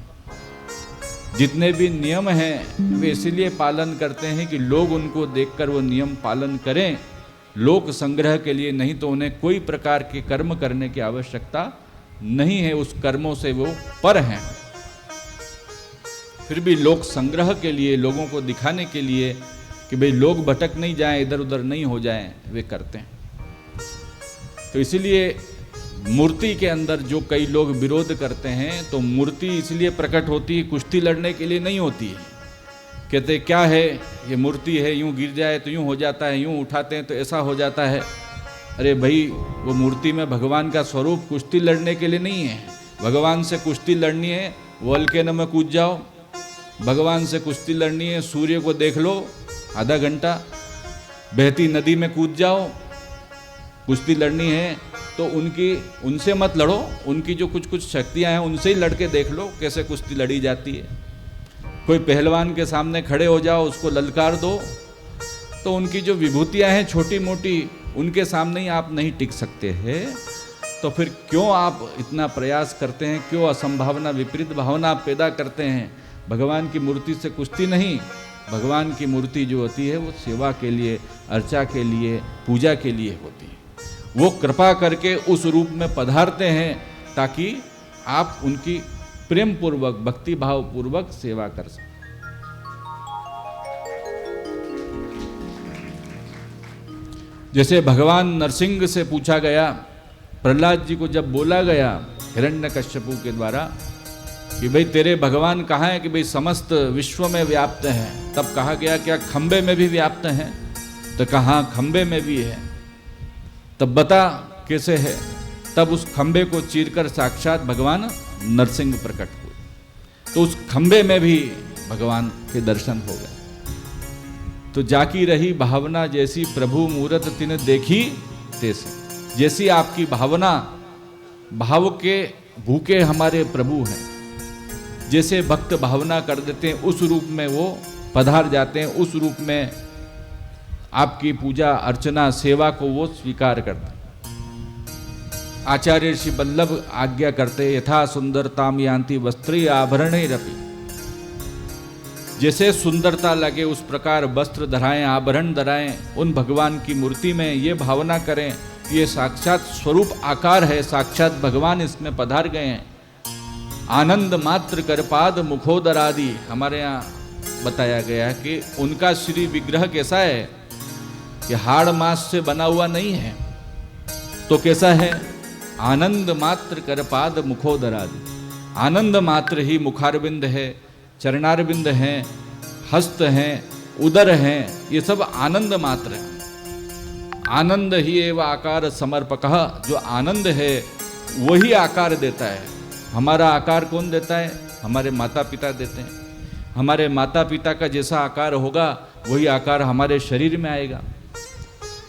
जितने भी नियम हैं वे इसलिए पालन करते हैं कि लोग उनको देखकर वो नियम पालन करें, लोक संग्रह के लिए नहीं तो उन्हें कोई प्रकार के कर्म करने की आवश्यकता नहीं है। उस कर्मों से वो पर हैं, फिर भी लोक संग्रह के लिए, लोगों को दिखाने के लिए कि भाई लोग भटक नहीं जाएं, इधर उधर नहीं हो जाएं, वे करते हैं। तो इसीलिए मूर्ति के अंदर जो कई लोग विरोध करते हैं, तो मूर्ति इसलिए प्रकट होती है, कुश्ती लड़ने के लिए नहीं होती है। कहते क्या है ये मूर्ति है, यूं गिर जाए तो यूं हो जाता है, यूं उठाते हैं तो ऐसा हो जाता है। अरे भाई, वो मूर्ति में भगवान का स्वरूप कुश्ती लड़ने के लिए नहीं है। भगवान से कुश्ती लड़नी है, वोल्केनो में कूद जाओ। भगवान से कुश्ती लड़नी है, सूर्य को देख लो आधा घंटा, बहती नदी में कूद जाओ। कुश्ती लड़नी है तो उनसे मत लड़ो, उनकी जो कुछ कुछ शक्तियां हैं उनसे ही लड़के देख लो कैसे कुश्ती लड़ी जाती है। कोई पहलवान के सामने खड़े हो जाओ, उसको ललकार दो, तो उनकी जो विभूतियां हैं छोटी मोटी, उनके सामने ही आप नहीं टिक सकते हैं। तो फिर क्यों आप इतना प्रयास करते हैं, क्यों असंभावना विपरीत भावना आप पैदा करते हैं। भगवान की मूर्ति से कुश्ती नहीं, भगवान की मूर्ति जो होती है वो सेवा के लिए, अर्चा के लिए, पूजा के लिए होती है। वो कृपा करके उस रूप में पधारते हैं ताकि आप उनकी प्रेम पूर्वक, भक्ति भाव पूर्वक सेवा कर सकें। जैसे भगवान नरसिंह से पूछा गया, प्रहलाद जी को जब बोला गया हिरण्यकश्यपु के द्वारा कि भाई तेरे भगवान कहाँ हैं, कि भाई समस्त विश्व में व्याप्त हैं, तब कहा गया क्या खंबे में भी व्याप्त हैं? तो कहाँ खंबे में भी है। तब बता कैसे है? तब उस खंबे को चीरकर साक्षात भगवान नरसिंह प्रकट हुए, तो उस खंबे में भी भगवान के दर्शन हो गए। तो जाकी रही भावना जैसी प्रभु मूरत तिन देखी तैसी। जैसी आपकी भावना, भाव के भूखे हमारे प्रभु हैं, जैसे भक्त भावना कर देते हैं उस रूप में वो पधार जाते हैं, उस रूप में आपकी पूजा अर्चना सेवा को वो स्वीकार करते हैं। आचार्य श्री वल्लभ आज्ञा करते, यथा सुंदरताम यान्ति वस्त्रे आभरणे रपि। जैसे सुंदरता लगे उस प्रकार वस्त्र धराएं, आभरण धराएं, उन भगवान की मूर्ति में ये भावना करें कि ये साक्षात स्वरूप आकार है, साक्षात भगवान इसमें पधार गए हैं। आनंद मात्र करपाद मुखोदरादि, हमारे यहाँ बताया गया है कि उनका श्री विग्रह कैसा है कि हाड़ मांस से बना हुआ नहीं है, तो कैसा है? आनंद मात्र करपाद मुखोदरादि। आनंद मात्र ही मुखारविंद है, चरणारविंद हैं, हस्त हैं, उदर हैं, ये सब आनंद मात्र है। आनंद ही एवं आकार समर्पकः, जो आनंद है वही आकार देता है। हमारा आकार कौन देता है? हमारे माता पिता देते हैं। हमारे माता पिता का जैसा आकार होगा वही आकार हमारे शरीर में आएगा।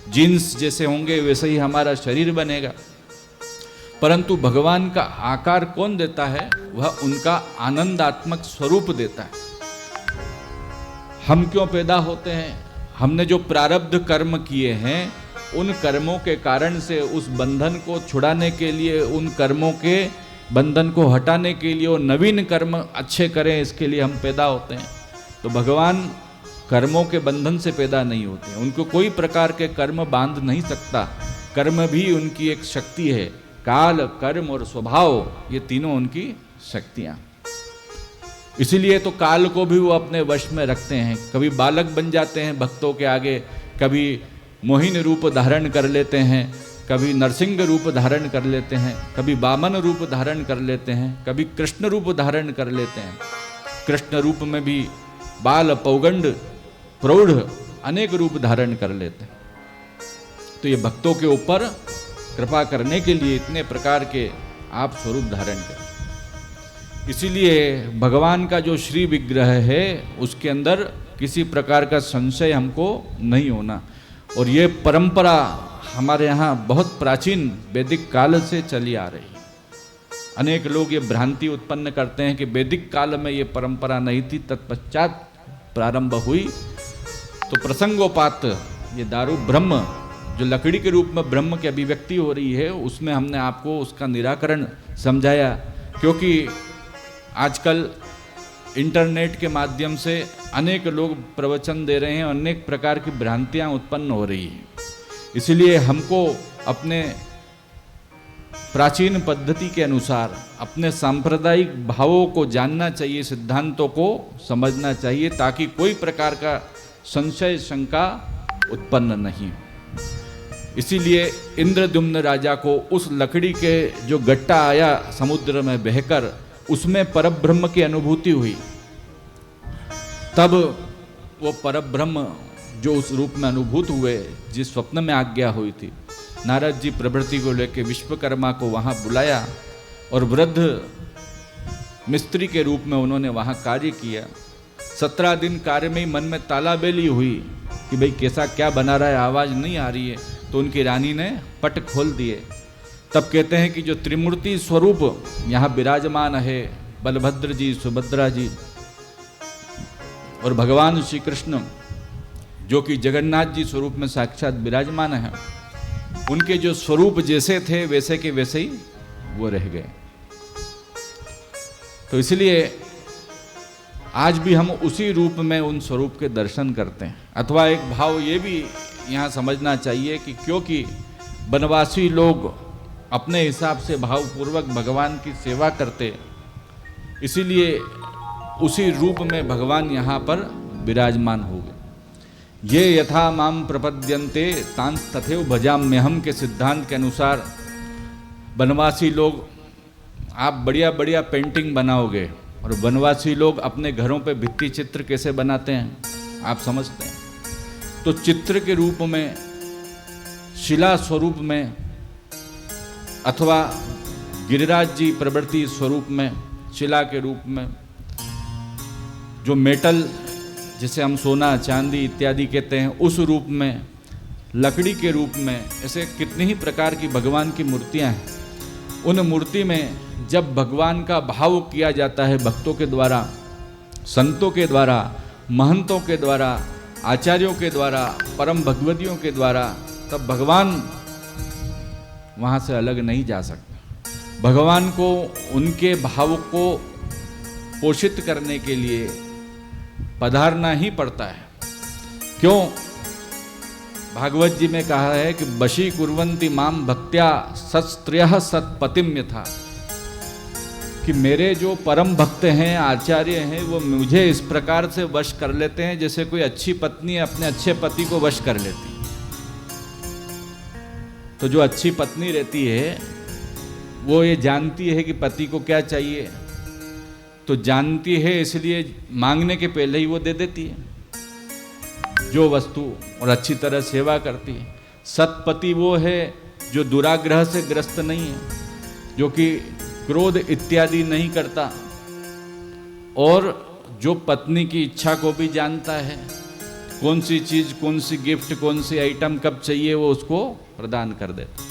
जीन्स जैसे होंगे वैसे ही हमारा शरीर बनेगा। परंतु भगवान का आकार कौन देता है? वह उनका आनंदात्मक स्वरूप देता है। हम क्यों पैदा होते हैं? हमने जो प्रारब्ध कर्म किए हैं उन कर्मों के कारण से उस बंधन को छुड़ाने के लिए, उन कर्मों के बंधन को हटाने के लिए, और नवीन कर्म अच्छे करें इसके लिए हम पैदा होते हैं। तो भगवान कर्मों के बंधन से पैदा नहीं होते हैं, उनको कोई प्रकार के कर्म बांध नहीं सकता। कर्म भी उनकी एक शक्ति है। काल, कर्म और स्वभाव, ये तीनों उनकी शक्तियां। इसीलिए तो काल को भी वो अपने वश में रखते हैं। कभी बालक बन जाते हैं भक्तों के आगे, कभी मोहिन रूप धारण कर लेते हैं, कभी नरसिंह रूप धारण कर लेते हैं, कभी वामन रूप धारण कर लेते हैं, कभी कृष्ण रूप धारण कर लेते हैं। कृष्ण रूप में भी बाल, पौगंड, प्रौढ़ अनेक रूप धारण कर लेते हैं। तो ये भक्तों के ऊपर कृपा करने के लिए इतने प्रकार के आप स्वरूप धारण करें। इसीलिए भगवान का जो श्री विग्रह है उसके अंदर किसी प्रकार का संशय हमको नहीं होना। और ये परंपरा हमारे यहाँ बहुत प्राचीन वैदिक काल से चली आ रही है। अनेक लोग ये भ्रांति उत्पन्न करते हैं कि वैदिक काल में ये परंपरा नहीं थी, तत्पश्चात प्रारंभ हुई। तो प्रसंगोपात ये दारू ब्रह्म, जो लकड़ी के रूप में ब्रह्म की अभिव्यक्ति हो रही है, उसमें हमने आपको उसका निराकरण समझाया। क्योंकि आजकल इंटरनेट के माध्यम से अनेक लोग प्रवचन दे रहे हैं, अनेक प्रकार की भ्रांतियां उत्पन्न हो रही हैं। इसलिए हमको अपने प्राचीन पद्धति के अनुसार अपने सांप्रदायिक भावों को जानना चाहिए, सिद्धांतों को समझना चाहिए, ताकि कोई प्रकार का संशय शंका उत्पन्न नहीं हो। इसीलिए इंद्रद्युम्न राजा को उस लकड़ी के जो गट्टा आया समुद्र में बहकर, उसमें परब्रह्म की अनुभूति हुई। तब वो परब्रह्म जो उस रूप में अनुभूत हुए, जिस स्वप्न में आज्ञा हुई थी, नारद जी प्रभृति को लेकर विश्वकर्मा को वहाँ बुलाया और वृद्ध मिस्त्री के रूप में उन्होंने वहाँ कार्य किया। 17 दिन कार्य में ही मन में तालाबेली हुई कि भाई कैसा क्या बना रहा है, आवाज़ नहीं आ रही है। तो उनकी रानी ने पट खोल दिए। तब कहते हैं कि जो त्रिमूर्ति स्वरूप यहाँ विराजमान है, बलभद्र जी, सुभद्रा जी और भगवान श्री कृष्ण जो कि जगन्नाथ जी स्वरूप में साक्षात विराजमान है, उनके जो स्वरूप जैसे थे वैसे के वैसे ही वो रह गए। तो इसलिए आज भी हम उसी रूप में उन स्वरूप के दर्शन करते हैं। अथवा एक भाव ये भी यहाँ समझना चाहिए कि क्योंकि वनवासी लोग अपने हिसाब से भावपूर्वक भगवान की सेवा करते, इसीलिए उसी रूप में भगवान यहाँ पर विराजमान हो गए। ये यथा माम प्रपद्यन्ते तांस तथैव भजाम्यहम के सिद्धांत के अनुसार वनवासी लोग, आप बढ़िया बढ़िया पेंटिंग बनाओगे, और वनवासी लोग अपने घरों पे भित्ति चित्र कैसे बनाते हैं आप समझते हैं। तो चित्र के रूप में, शिला स्वरूप में, अथवा गिरिराज जी प्रवृत्ति स्वरूप में शिला के रूप में, जो मेटल जिसे हम सोना चांदी इत्यादि कहते हैं उस रूप में, लकड़ी के रूप में, ऐसे कितनी ही प्रकार की भगवान की मूर्तियां हैं। उन मूर्ति में जब भगवान का भाव किया जाता है भक्तों के द्वारा, संतों के द्वारा, महंतों के द्वारा, आचार्यों के द्वारा, परम भगवतियों के द्वारा, तब भगवान वहाँ से अलग नहीं जा सकता। भगवान को उनके भाव को पोषित करने के लिए पधारना ही पड़ता है। क्यों? भागवत जी में कहा है कि बशी कुर्वन्ति माम भक्त्या सत्स्त्रियः सत्पतिम यथा, कि मेरे जो परम भक्त हैं, आचार्य हैं, वो मुझे इस प्रकार से वश कर लेते हैं जैसे कोई अच्छी पत्नी अपने अच्छे पति को वश कर लेती है। तो जो अच्छी पत्नी रहती है वो ये जानती है कि पति को क्या चाहिए, तो जानती है इसलिए मांगने के पहले ही वो दे देती है जो वस्तु, और अच्छी तरह सेवा करती है। सत्पति वो है जो दुराग्रह से ग्रस्त नहीं है, जो कि क्रोध इत्यादि नहीं करता, और जो पत्नी की इच्छा को भी जानता है, कौन सी चीज, कौन सी गिफ्ट, कौन सी आइटम कब चाहिए वो उसको प्रदान कर देता।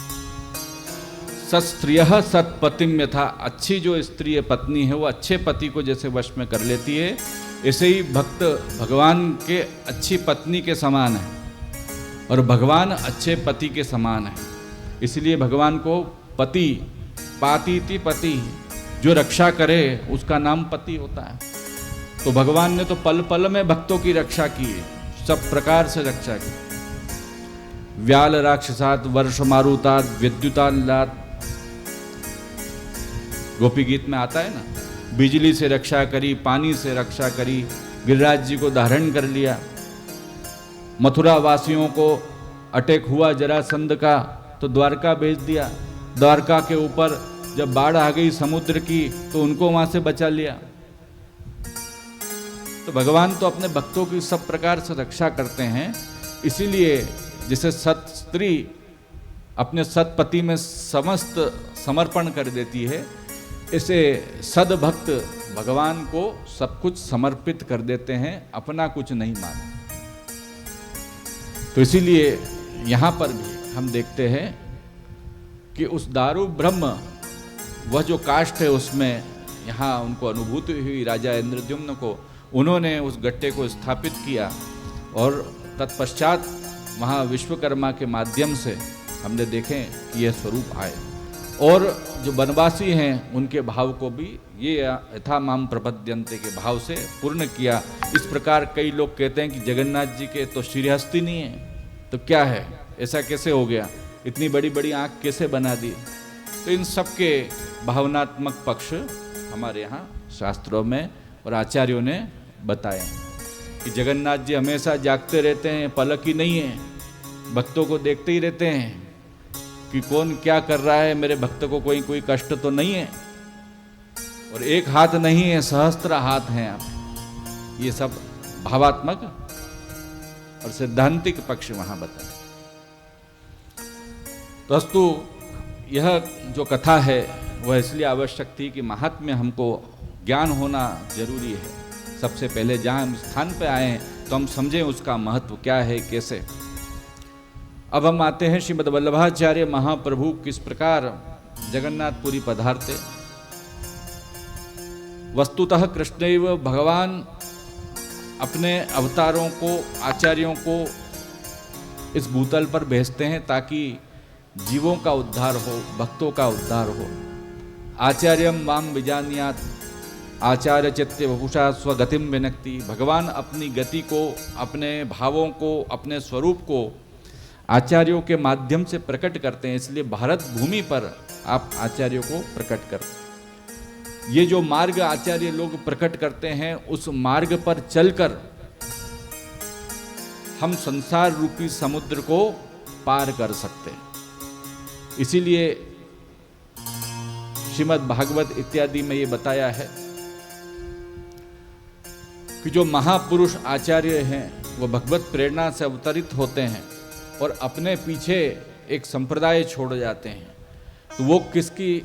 सत्स्त्रियः सत्पतिम यथा, अच्छी जो स्त्री है, पत्नी है, वो अच्छे पति को जैसे वश में कर लेती है, ऐसे ही भक्त भगवान के अच्छी पत्नी के समान है, और भगवान अच्छे पति के समान है। इसलिए भगवान को पति, पातीति पति, जो रक्षा करे उसका नाम पति होता है। तो भगवान ने तो पल पल में भक्तों की रक्षा की है, सब प्रकार से रक्षा की। व्याल राक्षसात वर्ष मारुतात विद्युतालात, गोपी गीत में आता है ना, बिजली से रक्षा करी, पानी से रक्षा करी, गिरिराज जी को धारण कर लिया। मथुरा वासियों को अटैक हुआ जरासंध का, तो द्वारका भेज दिया। द्वारका के ऊपर जब बाढ़ आ गई समुद्र की, तो उनको वहां से बचा लिया। तो भगवान तो अपने भक्तों की सब प्रकार से रक्षा करते हैं। इसीलिए जिसे सत स्त्री अपने सतपति में समस्त समर्पण कर देती है, इसे सद्भक्त भगवान को सब कुछ समर्पित कर देते हैं, अपना कुछ नहीं मानते। तो इसीलिए यहाँ पर भी हम देखते हैं कि उस दारू ब्रह्म, वह जो काष्ठ है, उसमें यहाँ उनको अनुभूति हुई राजा इंद्रद्युम्न को। उन्होंने उस गट्टे को स्थापित किया, और तत्पश्चात वहाँ विश्वकर्मा के माध्यम से हमने देखें कि यह स्वरूप आए। और जो वनवासी हैं उनके भाव को भी ये यथा माम प्रपद्यन्ते के भाव से पूर्ण किया। इस प्रकार कई लोग कहते हैं कि जगन्नाथ जी के तो श्रीहस्ती नहीं है, तो क्या है, ऐसा कैसे हो गया, इतनी बड़ी बड़ी आँख कैसे बना दी। तो इन सब के भावनात्मक पक्ष हमारे यहाँ शास्त्रों में और आचार्यों ने बताए कि जगन्नाथ जी हमेशा जागते रहते हैं, पलक ही नहीं है, भक्तों को देखते ही रहते हैं कि कौन क्या कर रहा है, मेरे भक्त को कोई कष्ट तो नहीं है। और एक हाथ नहीं है, सहस्त्र हाथ हैं आप। ये सब भावात्मक और सिद्धांतिक पक्ष वहां बताए। तो अस्तु यह जो कथा है वह इसलिए आवश्यक थी कि महात्म्य हमको ज्ञान होना जरूरी है। सबसे पहले जहाँ हम स्थान पे आए तो हम समझें उसका महत्व क्या है, कैसे। अब हम आते हैं श्रीमद् वल्लभाचार्य महाप्रभु किस प्रकार जगन्नाथपुरी पधारते। वस्तुतः कृष्णैव भगवान अपने अवतारों को, आचार्यों को इस भूतल पर भेजते हैं ताकि जीवों का उद्धार हो, भक्तों का उद्धार हो। आचार्यम माम विजानियात,
आचार्य चित्ते वपुषा स्वगतिम विनक्ति। भगवान अपनी गति को, अपने भावों को, अपने स्वरूप को आचार्यों के माध्यम से प्रकट करते हैं। इसलिए भारत भूमि पर आप आचार्यों को प्रकट करते हैं। ये जो मार्ग आचार्य लोग प्रकट करते हैं, उस मार्ग पर चलकर हम संसार रूपी समुद्र को पार कर सकते हैं। इसीलिए श्रीमद् भागवत इत्यादि में ये बताया है कि जो महापुरुष आचार्य हैं वो भगवत प्रेरणा से अवतरित होते हैं और अपने पीछे एक संप्रदाय छोड़ जाते हैं। तो वो किसकी,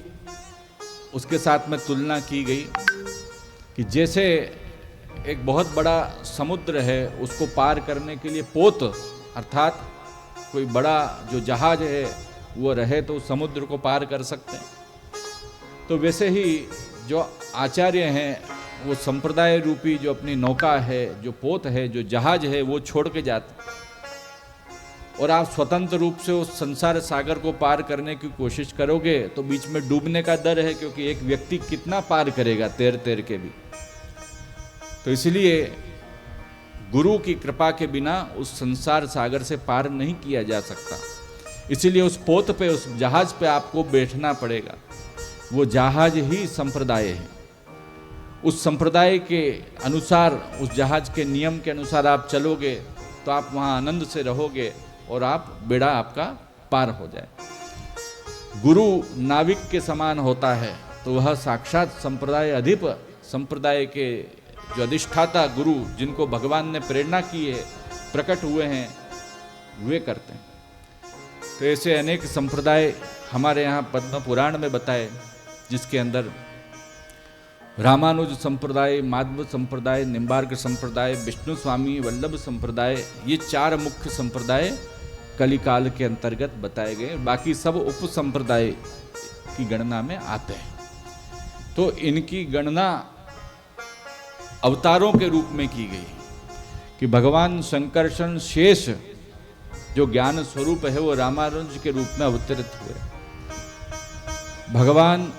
उसके साथ में तुलना की गई कि जैसे एक बहुत बड़ा समुद्र है, उसको पार करने के लिए पोत अर्थात कोई बड़ा जो जहाज है वो रहे तो समुद्र को पार कर सकते हैं। तो वैसे ही जो आचार्य हैं वो संप्रदाय रूपी जो अपनी नौका है, जो पोत है, जो जहाज है, वो छोड़ के जाते और आप स्वतंत्र रूप से उस संसार सागर को पार करने की कोशिश करोगे तो बीच में डूबने का डर है, क्योंकि एक व्यक्ति कितना पार करेगा तैर तैर के भी। तो इसलिए गुरु की कृपा के बिना उस संसार सागर से पार नहीं किया जा सकता। इसीलिए उस पोत पे, उस जहाज पे आपको बैठना पड़ेगा। वो जहाज ही संप्रदाय है। उस संप्रदाय के अनुसार, उस जहाज के नियम के अनुसार आप चलोगे तो आप वहाँ आनंद से रहोगे और आप बेड़ा आपका पार हो जाए। गुरु नाविक के समान होता है, तो वह साक्षात संप्रदाय अधिप, संप्रदाय के जो अधिष्ठाता गुरु, जिनको भगवान ने प्रेरणा की है, प्रकट हुए हैं, वे करते हैं। तो ऐसे अनेक संप्रदाय हमारे यहाँ पद्म पुराण में बताए, जिसके अंदर रामानुज संप्रदाय, माधव संप्रदाय, निम्बार्क संप्रदाय, विष्णु स्वामी वल्लभ संप्रदाय, ये 4 मुख्य संप्रदाय कलिकाल के अंतर्गत बताए गए। बाकी सब उप संप्रदाय की गणना में आते हैं। तो इनकी गणना अवतारों के रूप में की गई कि भगवान शंकरषण शेष जो ज्ञान स्वरूप है वो रामानुज के रूप में अवतरित हुए। भगवान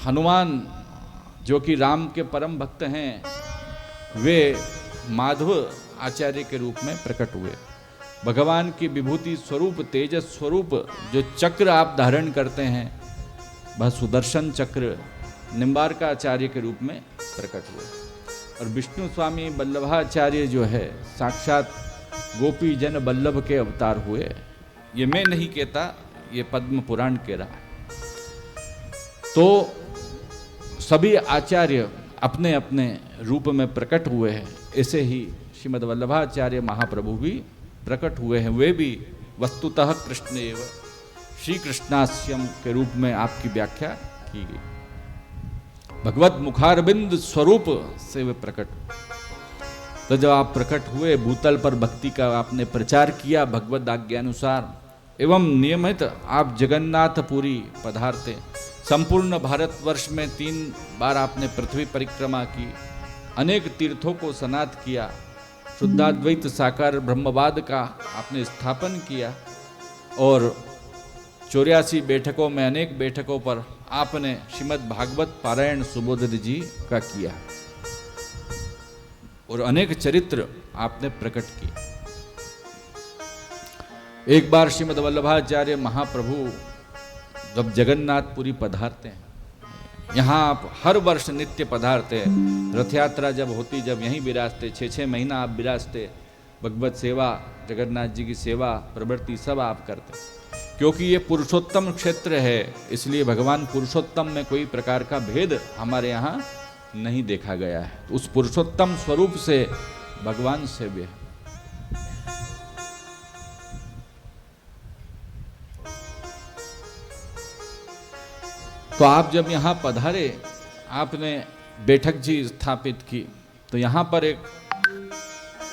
हनुमान जो कि राम के परम भक्त हैं, वे माधव आचार्य के रूप में प्रकट हुए। भगवान की विभूति स्वरूप, तेजस स्वरूप जो चक्र आप धारण करते हैं, वह सुदर्शन चक्र निम्बार्काचार्य के रूप में प्रकट हुए। और विष्णु स्वामी वल्लभाचार्य जो है, साक्षात गोपी जन वल्लभ के अवतार हुए। ये मैं नहीं कहता, ये पद्म पुराण कह रहा है। तो सभी आचार्य अपने अपने रूप में प्रकट हुए हैं। ऐसे ही श्रीमद् वल्लभाचार्य महाप्रभु भी प्रकट हुए हैं। वे भी वस्तुतः कृष्ण एव श्री कृष्णास्यम के रूप में आपकी व्याख्या की गई। भगवत मुखारबिंद स्वरूप से वे प्रकट हुए। तो जब आप प्रकट हुए, भूतल पर भक्ति का आपने प्रचार किया भगवत आज्ञानुसार, एवं नियमित आप जगन्नाथपुरी पधारते। संपूर्ण भारतवर्ष में 3 बार आपने पृथ्वी परिक्रमा की, अनेक तीर्थों को स्नात किया, शुद्धाद्वैत साकार ब्रह्मवाद का आपने स्थापन किया और 84 बैठकों में अनेक बैठकों पर आपने श्रीमद् भागवत पारायण सुबोध जी का किया और अनेक चरित्र आपने प्रकट किए। एक बार श्रीमद् वल्लभाचार्य महाप्रभु जब जगन्नाथपुरी पधारते हैं, यहाँ आप हर वर्ष नित्य पधारते हैं। रथ यात्रा जब होती, जब यहीं विराजते, 6-6 महीना आप विराजते। भगवत सेवा, जगन्नाथ जी की सेवा, प्रवृत्ति सब आप करते। क्योंकि ये पुरुषोत्तम क्षेत्र है, इसलिए भगवान पुरुषोत्तम में कोई प्रकार का भेद हमारे यहाँ नहीं देखा गया है। तो उस पुरुषोत्तम स्वरूप से भगवान सेव्य है। तो आप जब यहाँ पधारे, आपने बैठक जी स्थापित की, तो यहाँ पर एक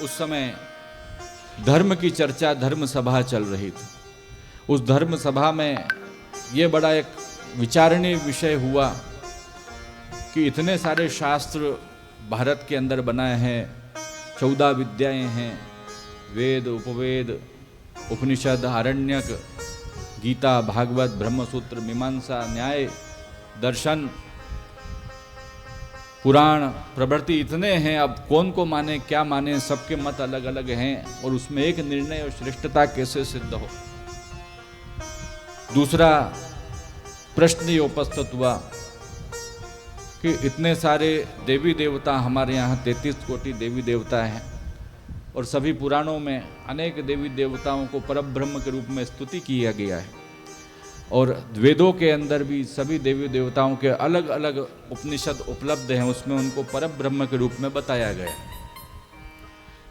उस समय धर्म की चर्चा, धर्म सभा चल रही थी। उस धर्म सभा में ये बड़ा एक विचारणीय विषय हुआ कि इतने सारे शास्त्र भारत के अंदर बनाए हैं, 14 विद्याएं हैं, वेद, उपवेद, उपनिषद, आरण्यक, गीता, भागवत, ब्रह्मसूत्र, मीमांसा, न्याय, दर्शन, पुराण प्रवृत्ति इतने हैं, अब कौन को माने क्या माने, सबके मत अलग अलग हैं और उसमें एक निर्णय और श्रेष्ठता कैसे सिद्ध हो। दूसरा प्रश्न ये उपस्थित हुआ कि इतने सारे देवी देवता, हमारे यहाँ 33 कोटि देवी देवता हैं और सभी पुराणों में अनेक देवी देवताओं को परब्रह्म के रूप में स्तुति किया गया है और वेदों के अंदर भी सभी देवी देवताओं के अलग अलग उपनिषद उपलब्ध हैं, उसमें उनको परब्रह्म के रूप में बताया गया।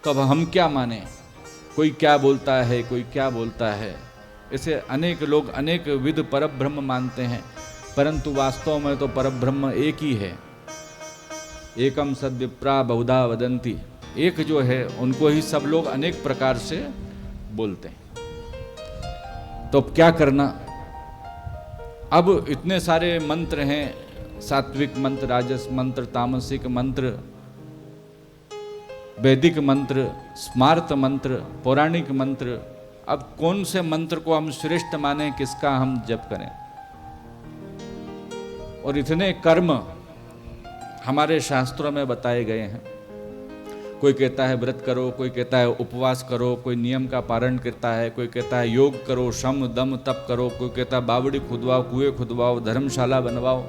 तो अब हम क्या माने, कोई क्या बोलता है, कोई क्या बोलता है, ऐसे अनेक लोग अनेक विध परब्रह्म मानते हैं, परंतु वास्तव में तो परब्रह्म एक ही है। एकम सद्विप्रा बहुधा वदंती, एक जो है उनको ही सब लोग अनेक प्रकार से बोलते हैं। तो अब क्या करना? अब इतने सारे मंत्र हैं, सात्विक मंत्र, राजस मंत्र, तामसिक मंत्र, वैदिक मंत्र, स्मार्त मंत्र, पौराणिक मंत्र। अब कौन से मंत्र को हम श्रेष्ठ माने, किसका हम जप करें? और इतने कर्म हमारे शास्त्रों में बताए गए हैं। कोई कहता है व्रत करो, कोई कहता है उपवास करो, कोई नियम का पालन करता है, कोई कहता है योग करो, श्रम दम तप करो, कोई कहता है बावड़ी खुदवाओ, कुएं खुदवाओ, धर्मशाला बनवाओ,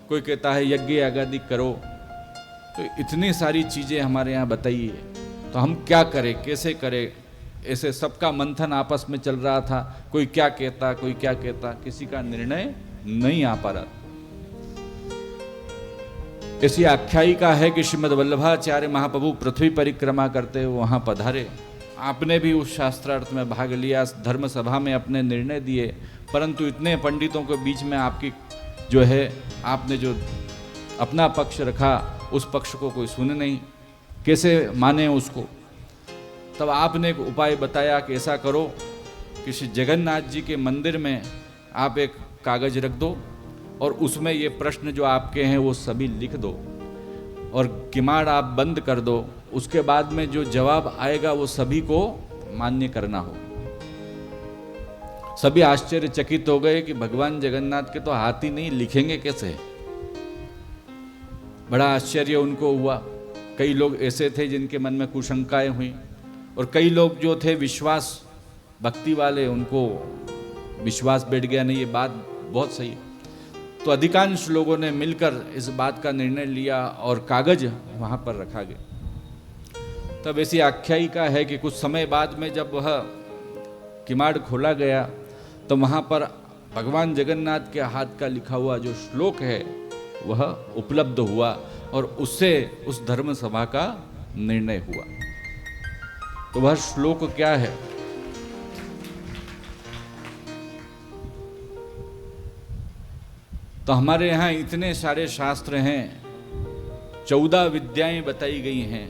कोई कहता है यज्ञ आगादी करो। तो इतनी सारी चीज़ें हमारे यहाँ बताई है। तो हम क्या करें, कैसे करें? ऐसे सबका मंथन आपस में चल रहा था, कोई क्या कहता, कोई क्या कहता, किसी का निर्णय नहीं आ पा रहा। ऐसी आख्यायिका है कि श्रीमद् वल्लभाचार्य महाप्रभु पृथ्वी परिक्रमा करते हुए वहाँ पधारे। आपने भी उस शास्त्रार्थ में भाग लिया, धर्म सभा में अपने निर्णय दिए, परंतु इतने पंडितों के बीच में आपकी जो है, आपने जो अपना पक्ष रखा, उस पक्ष को कोई सुने नहीं, कैसे माने उसको? तब आपने एक उपाय बताया कि ऐसा करो कि श्री जगन्नाथ जी के मंदिर में आप एक कागज रख दो और उसमें ये प्रश्न जो आपके हैं वो सभी लिख दो और किमाड़ आप बंद कर दो। उसके बाद में जो जवाब आएगा वो सभी को मान्य करना हो। सभी आश्चर्यचकित हो गए कि भगवान जगन्नाथ के तो हाथ ही नहीं, लिखेंगे कैसे? बड़ा आश्चर्य उनको हुआ। कई लोग ऐसे थे जिनके मन में कुशंकाएं हुई और कई लोग जो थे विश्वास भक्ति वाले, उनको विश्वास बैठ गया, नहीं ये बात बहुत सही है। तो अधिकांश लोगों ने मिलकर इस बात का निर्णय लिया और कागज वहाँ पर रखा गया। तब ऐसी आख्यायिका है कि कुछ समय बाद में जब वह किमाड़ खोला गया तो वहाँ पर भगवान जगन्नाथ के हाथ का लिखा हुआ जो श्लोक है वह उपलब्ध हुआ और उससे उस धर्म सभा का निर्णय हुआ। तो वह श्लोक क्या है? तो हमारे यहाँ इतने सारे शास्त्र हैं, 14 विद्याएं बताई गई हैं।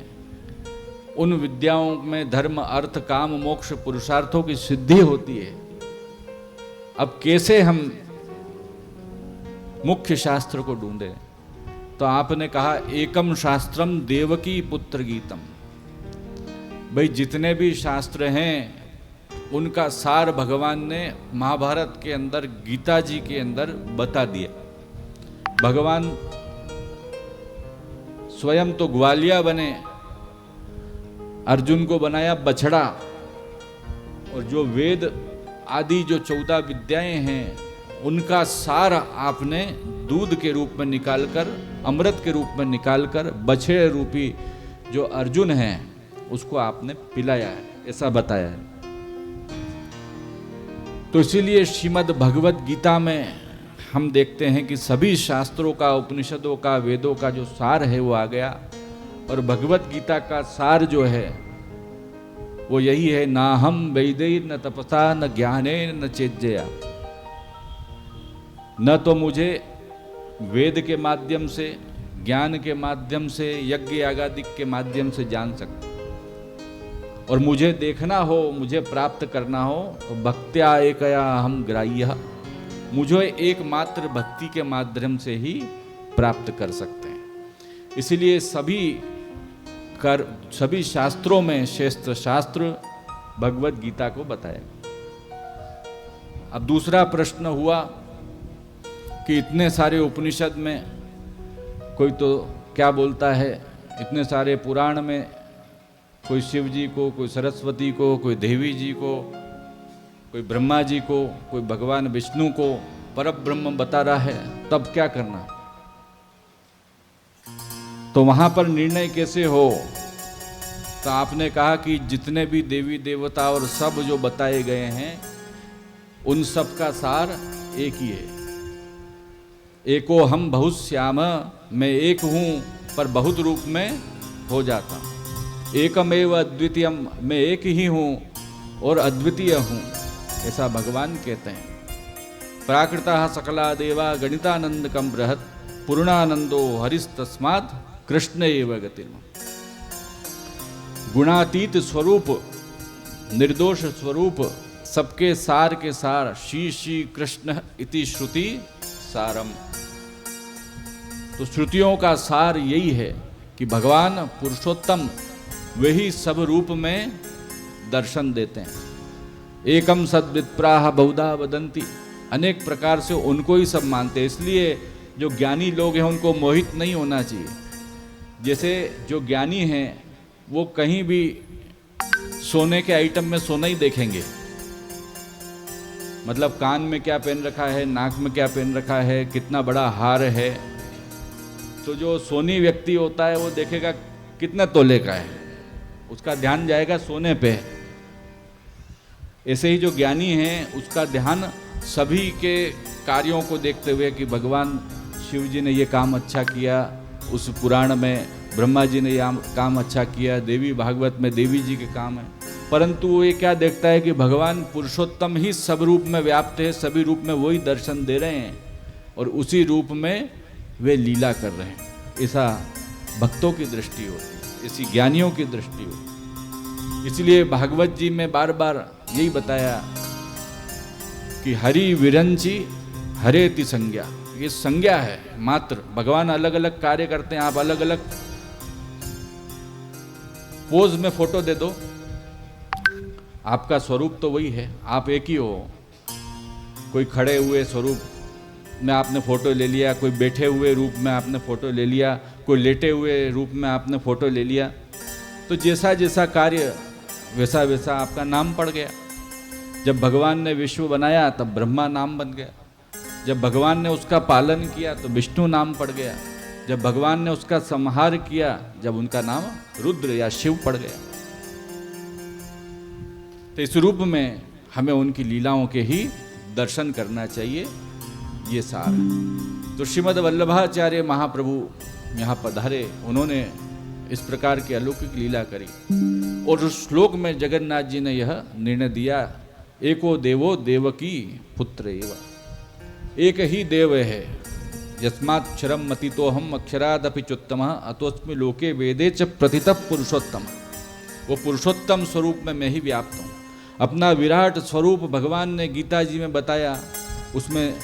उन विद्याओं में धर्म, अर्थ, काम, मोक्ष, पुरुषार्थों की सिद्धि होती है। अब कैसे हम मुख्य शास्त्र को ढूंढे? तो आपने कहा एकम शास्त्रम देवकी पुत्र गीतम। भाई जितने भी शास्त्र हैं उनका सार भगवान ने महाभारत के अंदर, गीता जी के अंदर बता दिया। भगवान स्वयं तो ग्वालिया बने, अर्जुन को बनाया बछड़ा, और जो वेद आदि जो 14 विद्याएं हैं उनका सार आपने दूध के रूप में निकालकर, अमृत के रूप में निकालकर बछड़े रूपी जो अर्जुन है उसको आपने पिलाया है, ऐसा बताया है। तो इसीलिए श्रीमद् भगवत गीता में हम देखते हैं कि सभी शास्त्रों का, उपनिषदों का, वेदों का जो सार है वो आ गया। और भगवत गीता का सार जो है वो यही है, ना हम वैदे न तपसा न ज्ञाने न चेज्जया। न तो मुझे वेद के माध्यम से, ज्ञान के माध्यम से, यज्ञ यागादिक के माध्यम से जान सकते, और मुझे देखना हो, मुझे प्राप्त करना हो तो भक्त्या एकया हम ग्राह्य, मुझे एकमात्र भक्ति के माध्यम से ही प्राप्त कर सकते हैं। इसलिए सभी शास्त्रों में श्रेष्ठ शास्त्र भगवत गीता को बताया। अब दूसरा प्रश्न हुआ कि इतने सारे उपनिषद में कोई तो क्या बोलता है, इतने सारे पुराण में कोई शिव जी को, कोई सरस्वती को, कोई देवी जी को, कोई ब्रह्मा जी को, कोई भगवान विष्णु को परब्रह्म बता रहा है, तब क्या करना। तो वहां पर निर्णय कैसे हो। तो आपने कहा कि जितने भी देवी देवता और सब जो बताए गए हैं उन सब का सार एक ही है। एको हम बहुत श्याम, मैं एक हूं पर बहुत रूप में हो जाता हूं। एकमेव अद्वितीयम, मैं एक ही हूं और अद्वितीय हूं, ऐसा भगवान कहते हैं। प्राकृता सकला देवा गणितानंदकम बृहत्, पूर्णानंदो हरिस्तस्मात् कृष्ण एव गतिर्म। गुणातीत स्वरूप, निर्दोष स्वरूप, सबके सार के सार, श्री श्री कृष्ण इति श्रुति सारम। तो श्रुतियों का सार यही है कि भगवान पुरुषोत्तम वही सब रूप में दर्शन देते हैं। एकम सद्विप्राह बहुधा वदंती, अनेक प्रकार से उनको ही सब मानते हैं। इसलिए जो ज्ञानी लोग हैं उनको मोहित नहीं होना चाहिए। जैसे जो ज्ञानी हैं वो कहीं भी सोने के आइटम में सोना ही देखेंगे, मतलब कान में क्या पहन रखा है, नाक में क्या पहन रखा है, कितना बड़ा हार है। तो जो सोनी व्यक्ति होता है वो देखेगा कितने तोले का है, उसका ध्यान जाएगा सोने पे। ऐसे ही जो ज्ञानी हैं उसका ध्यान सभी के कार्यों को देखते हुए कि भगवान शिव जी ने ये काम अच्छा किया, उस पुराण में ब्रह्मा जी ने ये काम अच्छा किया, देवी भागवत में देवी जी के काम है। परंतु वो ये क्या देखता है कि भगवान पुरुषोत्तम ही सब रूप में व्याप्त है, सभी रूप में वही दर्शन दे रहे हैं और उसी रूप में वे लीला कर रहे हैं। ऐसा भक्तों की दृष्टि होती है, ऐसी ज्ञानियों की दृष्टि होती है। इसलिए भागवत जी में बार बार यही बताया कि हरि विरंची हरेति संज्ञा, ये संज्ञा है मात्र। भगवान अलग अलग कार्य करते हैं, आप अलग अलग पोज में फोटो दे दो, आपका स्वरूप तो वही है, आप एक ही हो। कोई खड़े हुए स्वरूप में आपने फोटो ले लिया, कोई बैठे हुए रूप में आपने फोटो ले लिया, कोई लेटे हुए रूप में आपने फोटो ले लिया। तो जैसा जैसा कार्य वैसा वैसा आपका नाम पड़ गया। जब भगवान ने विश्व बनाया तब ब्रह्मा नाम बन गया, जब भगवान ने उसका पालन किया तो विष्णु नाम पड़ गया, जब भगवान ने उसका संहार किया जब उनका नाम रुद्र या शिव पड़ गया। तो इस रूप में हमें उनकी लीलाओं के ही दर्शन करना चाहिए, ये सार है। तो श्रीमद् वल्लभाचार्य महाप्रभु यहाँ पधारे, उन्होंने इस प्रकार की अलौकिक लीला करी और उस श्लोक में जगन्नाथ जी ने यह निर्णय दिया, एको देवो देवकी पुत्र एव, एक ही देव है। यस्माक्षरम मतितोहम अक्षरादपि चुत्तमः अतोस्मि लोके वेदे च प्रतितः पुरुषोत्तम। वो पुरुषोत्तम स्वरूप में मैं ही व्याप्त हूँ। अपना विराट स्वरूप भगवान ने गीता जी में बताया, उसमें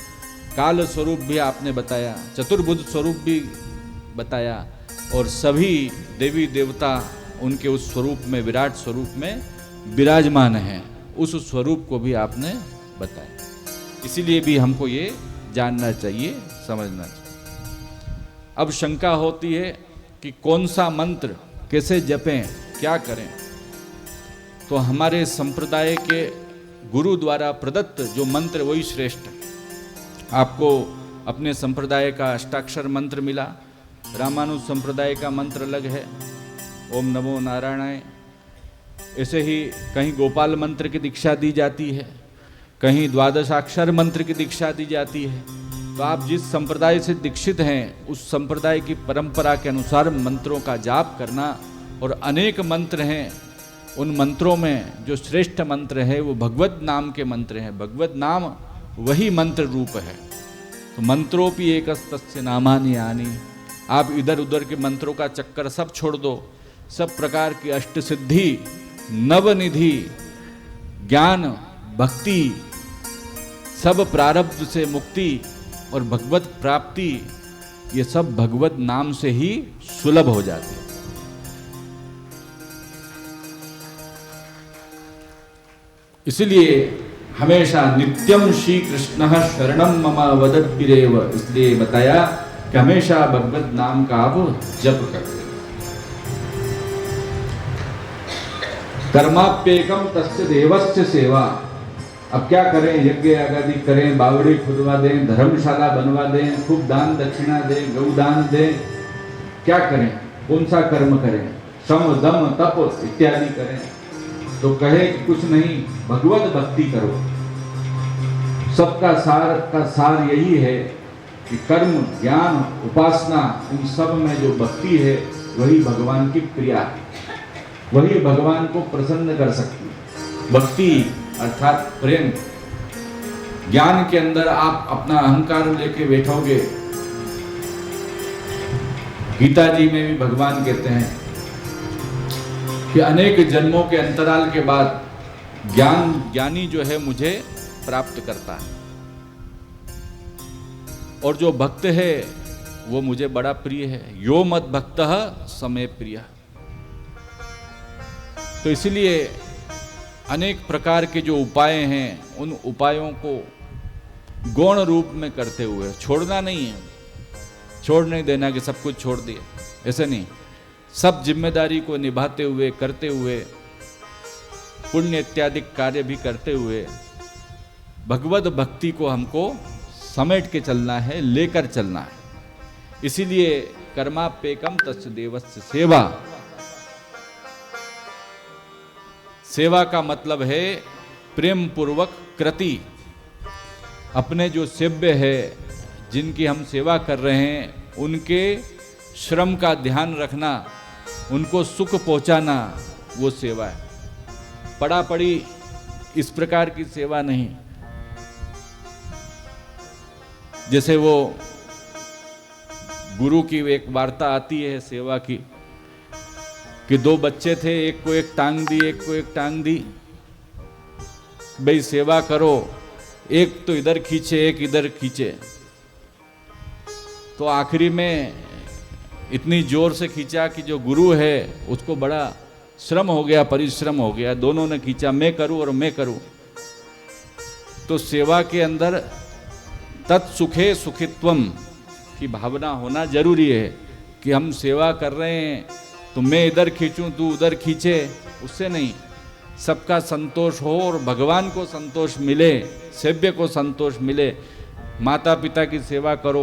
काल स्वरूप भी आपने बताया, चतुर्भुज स्वरूप भी बताया और सभी देवी देवता उनके उस स्वरूप में, विराट स्वरूप में विराजमान हैं, उस स्वरूप को भी आपने बताया। इसीलिए भी हमको ये जानना चाहिए, समझना चाहिए। अब शंका होती है कि कौन सा मंत्र कैसे जपें, क्या करें। तो हमारे संप्रदाय के गुरु द्वारा प्रदत्त जो मंत्र वही श्रेष्ठ है। आपको अपने संप्रदाय का अष्टाक्षर मंत्र मिला, रामानुज संप्रदाय का मंत्र अलग है, ओम नमो नारायणाय। ऐसे ही कहीं गोपाल मंत्र की दीक्षा दी जाती है, कहीं द्वादशाक्षर मंत्र की दीक्षा दी जाती है। तो आप जिस संप्रदाय से दीक्षित हैं उस संप्रदाय की परंपरा के अनुसार मंत्रों का जाप करना। और अनेक मंत्र हैं, उन मंत्रों में जो श्रेष्ठ मंत्र है वो भगवत नाम के मंत्र हैं। भगवत नाम वही मंत्र रूप है। तो मंत्रोपि एकस्तस्य नामानि यानि। आप इधर उधर के मंत्रों का चक्कर सब छोड़ दो। सब प्रकार की अष्ट सिद्धि, नवनिधि, ज्ञान, भक्ति, सब प्रारब्ध से मुक्ति और भगवत प्राप्ति, ये सब भगवत नाम से ही सुलभ हो जाती है। इसलिए हमेशा नित्यम श्री कृष्ण शरणम मम वदद्भिरेव, इसलिए बताया कि हमेशा भगवत नाम का आप जप करते। कर्माप्येकम तस्य देवस्य सेवा। अब क्या करें, यज्ञ आदि करें, बावड़ी खुदवा दें, धर्मशाला बनवा दें, खूब दान दक्षिणा दें, गौदान दें, क्या करें, कौन सा कर्म करें, श्रम दम तप इत्यादि करें? तो कहे कि कुछ नहीं, भगवत भक्ति करो। सबका सार यही है कि कर्म, ज्ञान, उपासना, इन सब में जो भक्ति है वही भगवान की प्रिया है, वही भगवान को प्रसन्न कर सकती है। भक्ति अर्थात प्रेम। ज्ञान के अंदर आप अपना अहंकार लेके बैठोगे। गीता जी में भी भगवान कहते हैं कि अनेक जन्मों के अंतराल के बाद ज्ञानी जो है मुझे प्राप्त करता है, और जो भक्त है वो मुझे बड़ा प्रिय है। यो मत भक्तः समय प्रिय। तो इसलिए अनेक प्रकार के जो उपाय हैं, उन उपायों को गौण रूप में करते हुए, छोड़ना नहीं है, छोड़ नहीं देना कि सब कुछ छोड़ दिया, ऐसे नहीं। सब जिम्मेदारी को निभाते हुए, करते हुए, पुण्य इत्यादि कार्य भी करते हुए, भगवत भक्ति को हमको समेट के चलना है, लेकर चलना है। इसीलिए कर्माप्येकम तस्य देवस्य सेवा। सेवा का मतलब है प्रेम पूर्वक कृति। अपने जो सेव्य है, जिनकी हम सेवा कर रहे हैं, उनके श्रम का ध्यान रखना, उनको सुख पहुंचाना, वो सेवा है। पड़ा पड़ी इस प्रकार की सेवा नहीं। जैसे वो गुरु की एक वार्ता आती है सेवा की, कि दो बच्चे थे, एक को एक टांग दी, एक को एक टांग दी। भाई सेवा करो, एक तो इधर खींचे, एक इधर खींचे। तो आखिरी में इतनी जोर से खींचा कि जो गुरु है उसको बड़ा श्रम हो गया, परिश्रम हो गया। दोनों ने खींचा, मैं करूं और मैं करूं। तो सेवा के अंदर तत्सुखे सुखित्वम की भावना होना जरूरी है कि हम सेवा कर रहे हैं तो मैं इधर खींचूं, तू उधर खींचे, उससे नहीं। सबका संतोष हो और भगवान को संतोष मिले, सेव्य को संतोष मिले। माता पिता की सेवा करो,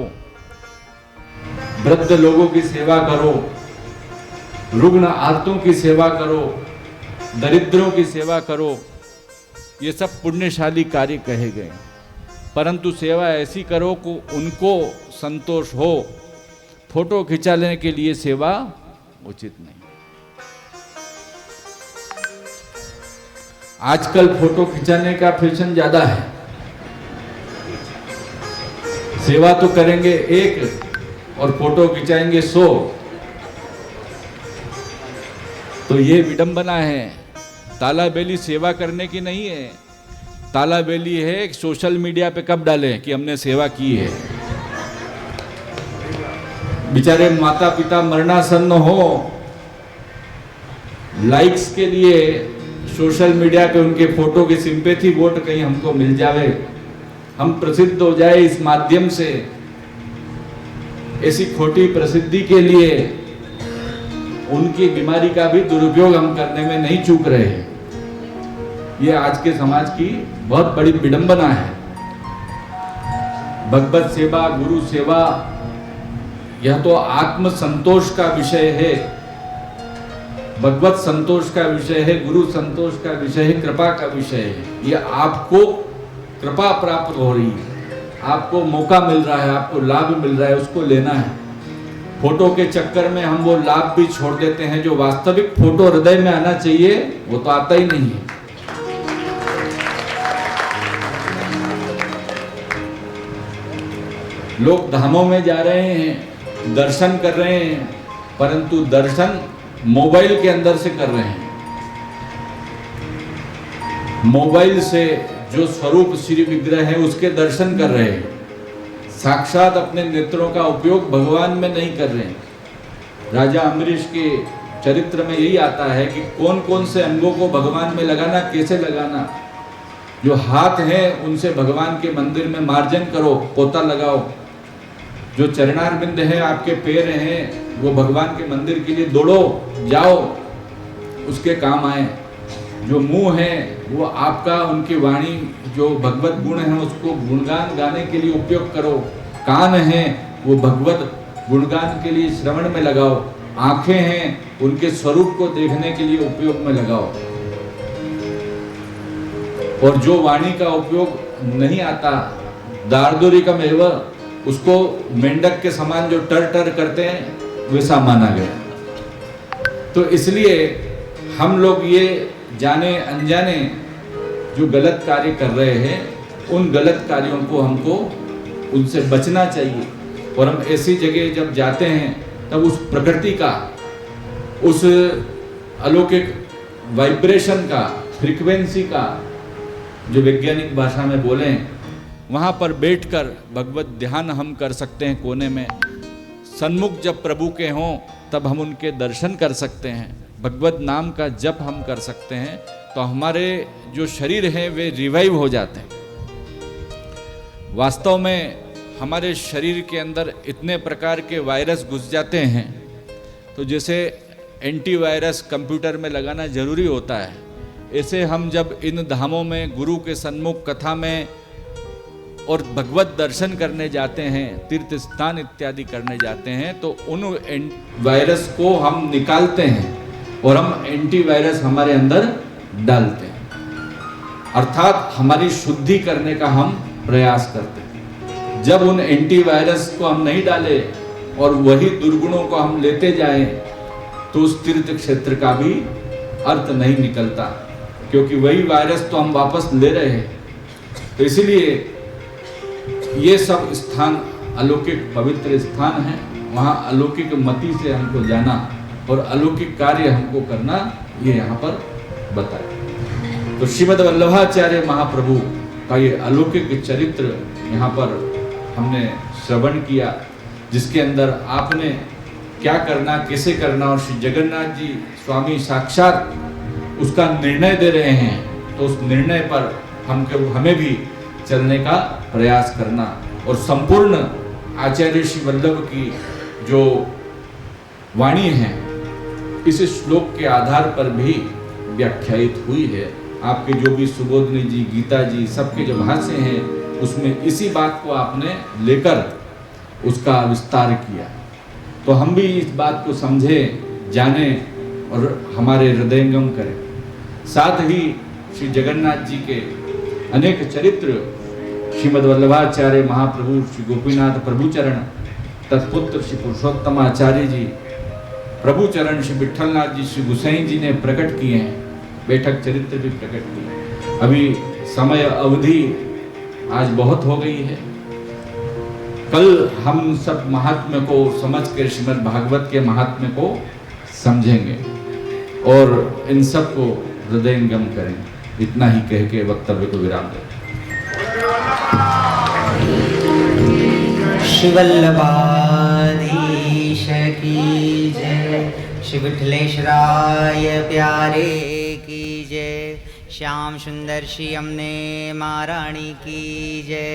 वृद्ध लोगों की सेवा करो, रुग्ण आर्तों की सेवा करो, दरिद्रों की सेवा करो। ये सब पुण्यशाली कार्य कहे गए। परंतु सेवा ऐसी करो को उनको संतोष हो। फोटो खिंचा लेने के लिए सेवा उचित नहीं। आजकल फोटो खिंचाने का फैशन ज्यादा है। सेवा तो करेंगे एक और फोटो खिंचाएंगे 100। तो ये विडंबना है। ताला बेली सेवा करने की नहीं है। ताला बेली है सोशल मीडिया पे कब डालें कि हमने सेवा की है। बेचारे माता पिता मरणासन्न हो, लाइक्स के लिए सोशल मीडिया पे उनके फोटो की सिंपैथी वोट कहीं हमको मिल जावे, हम प्रसिद्ध हो जाए इस माध्यम से। ऐसी खोटी प्रसिद्धि के लिए उनकी बीमारी का भी दुरुपयोग हम करने में नहीं चूक रहे हैं। ये आज के समाज की बहुत बड़ी विडंबना है। भगवत सेवा, गुरु सेवा, यह तो आत्म संतोष का विषय है, भगवत संतोष का विषय है, गुरु संतोष का विषय है, कृपा का विषय है। ये आपको कृपा प्राप्त हो रही है, आपको मौका मिल रहा है, आपको लाभ मिल रहा है, उसको लेना है। फोटो के चक्कर में हम वो लाभ भी छोड़ देते हैं। जो वास्तविक फोटो हृदय में आना चाहिए वो तो आता ही नहीं है। लोग धामों में जा रहे हैं, दर्शन कर रहे हैं, परंतु दर्शन मोबाइल के अंदर से कर रहे हैं। मोबाइल से जो स्वरूप श्री विग्रह है उसके दर्शन कर रहे हैं। साक्षात अपने नेत्रों का उपयोग भगवान में नहीं कर रहे हैं। राजा अम्बरीश के चरित्र में यही आता है कि कौन कौन से अंगों को भगवान में लगाना, कैसे लगाना। जो हाथ हैं उनसे भगवान के मंदिर में मार्जन करो, पोता लगाओ। जो चरणारविंद है, आपके पैर हैं, वो भगवान के मंदिर के लिए दौड़ो, जाओ, उसके काम आए। जो मुंह है वो आपका, उनकी वाणी जो भगवत गुण है उसको गुणगान गाने के लिए उपयोग करो। कान है वो भगवत गुणगान के लिए श्रवण में लगाओ। आंखें हैं उनके स्वरूप को देखने के लिए उपयोग में लगाओ। और जो वाणी का उपयोग नहीं आता, दार्दुरिकम एवं, उसको मेंढक के समान जो टर टर करते हैं वैसा माना गया। तो इसलिए हम लोग ये जाने अनजाने जो गलत कार्य कर रहे हैं, उन गलत कार्यों को हमको उनसे बचना चाहिए। और हम ऐसी जगह जब जाते हैं तब उस प्रकृति का, उस अलौकिक वाइब्रेशन का, फ्रीक्वेंसी का, जो वैज्ञानिक भाषा में बोलें, वहाँ पर बैठकर भगवत ध्यान हम कर सकते हैं कोने में। सन्मुख जब प्रभु के हों तब हम उनके दर्शन कर सकते हैं। भगवत नाम का जप हम कर सकते हैं, तो हमारे जो शरीर हैं वे रिवाइव हो जाते हैं। वास्तव में हमारे शरीर के अंदर इतने प्रकार के वायरस घुस जाते हैं, तो जैसे एंटीवायरस कंप्यूटर में लगाना जरूरी होता है, ऐसे हम जब इन धामों में गुरु के सन्मुख कथा में और भगवत दर्शन करने जाते हैं, तीर्थ स्थान इत्यादि करने जाते हैं, तो उन वायरस को हम निकालते हैं और हम एंटीवायरस हमारे अंदर डालते हैं। अर्थात हमारी शुद्धि करने का हम प्रयास करते हैं। जब उन एंटीवायरस को हम नहीं डाले और वही दुर्गुणों को हम लेते जाएं, तो उस तीर्थ क्षेत्र का भी अर्थ नहीं निकलता, क्योंकि वही वायरस तो हम वापस ले रहे हैं। तो इसीलिए ये सब स्थान अलौकिक पवित्र स्थान है, वहाँ अलौकिक मति से हमको जाना और अलौकिक कार्य हमको करना, ये यहाँ पर बताया। तो श्रीमद् वल्लभाचार्य महाप्रभु का ये अलौकिक चरित्र यहाँ पर हमने श्रवण किया, जिसके अंदर आपने क्या करना, कैसे करना, और श्री जगन्नाथ जी स्वामी साक्षात उसका निर्णय दे रहे हैं। तो उस निर्णय पर हमें भी चलने का प्रयास करना, और संपूर्ण आचार्य श्री वल्लभ की जो वाणी है इस श्लोक के आधार पर भी व्याख्यायित हुई है। आपके जो भी सुबोधनी जी, गीता जी, सबके जो भाष्य हैं उसमें इसी बात को आपने लेकर उसका विस्तार किया। तो हम भी इस बात को समझे, जाने और हमारे हृदयंगम करें। साथ ही श्री जगन्नाथ जी के अनेक चरित्र, श्रीमद् वल्लभाचार्य महाप्रभु श्री गोपीनाथ प्रभुचरण, तत्पुत्र श्री पुरुषोत्तम आचार्य जी, प्रभुचरण श्री विठलनाथ जी, श्री गुसाई जी ने प्रकट किए हैं। बैठक चरित्र भी प्रकट किए। अभी समय अवधि आज बहुत हो गई है। कल हम सब महात्म्य को समझ कर श्रीमद् भागवत के महात्म्य को समझेंगे और इन सब को हृदयंगम करेंगे। इतना ही कह के वक्तव्य को विराम दें।
श्री वल्लभाधीश की जय, श्री विठलेश्वराय प्यारे की जय, श्याम सुंदर श्री अमने महारानी की जय,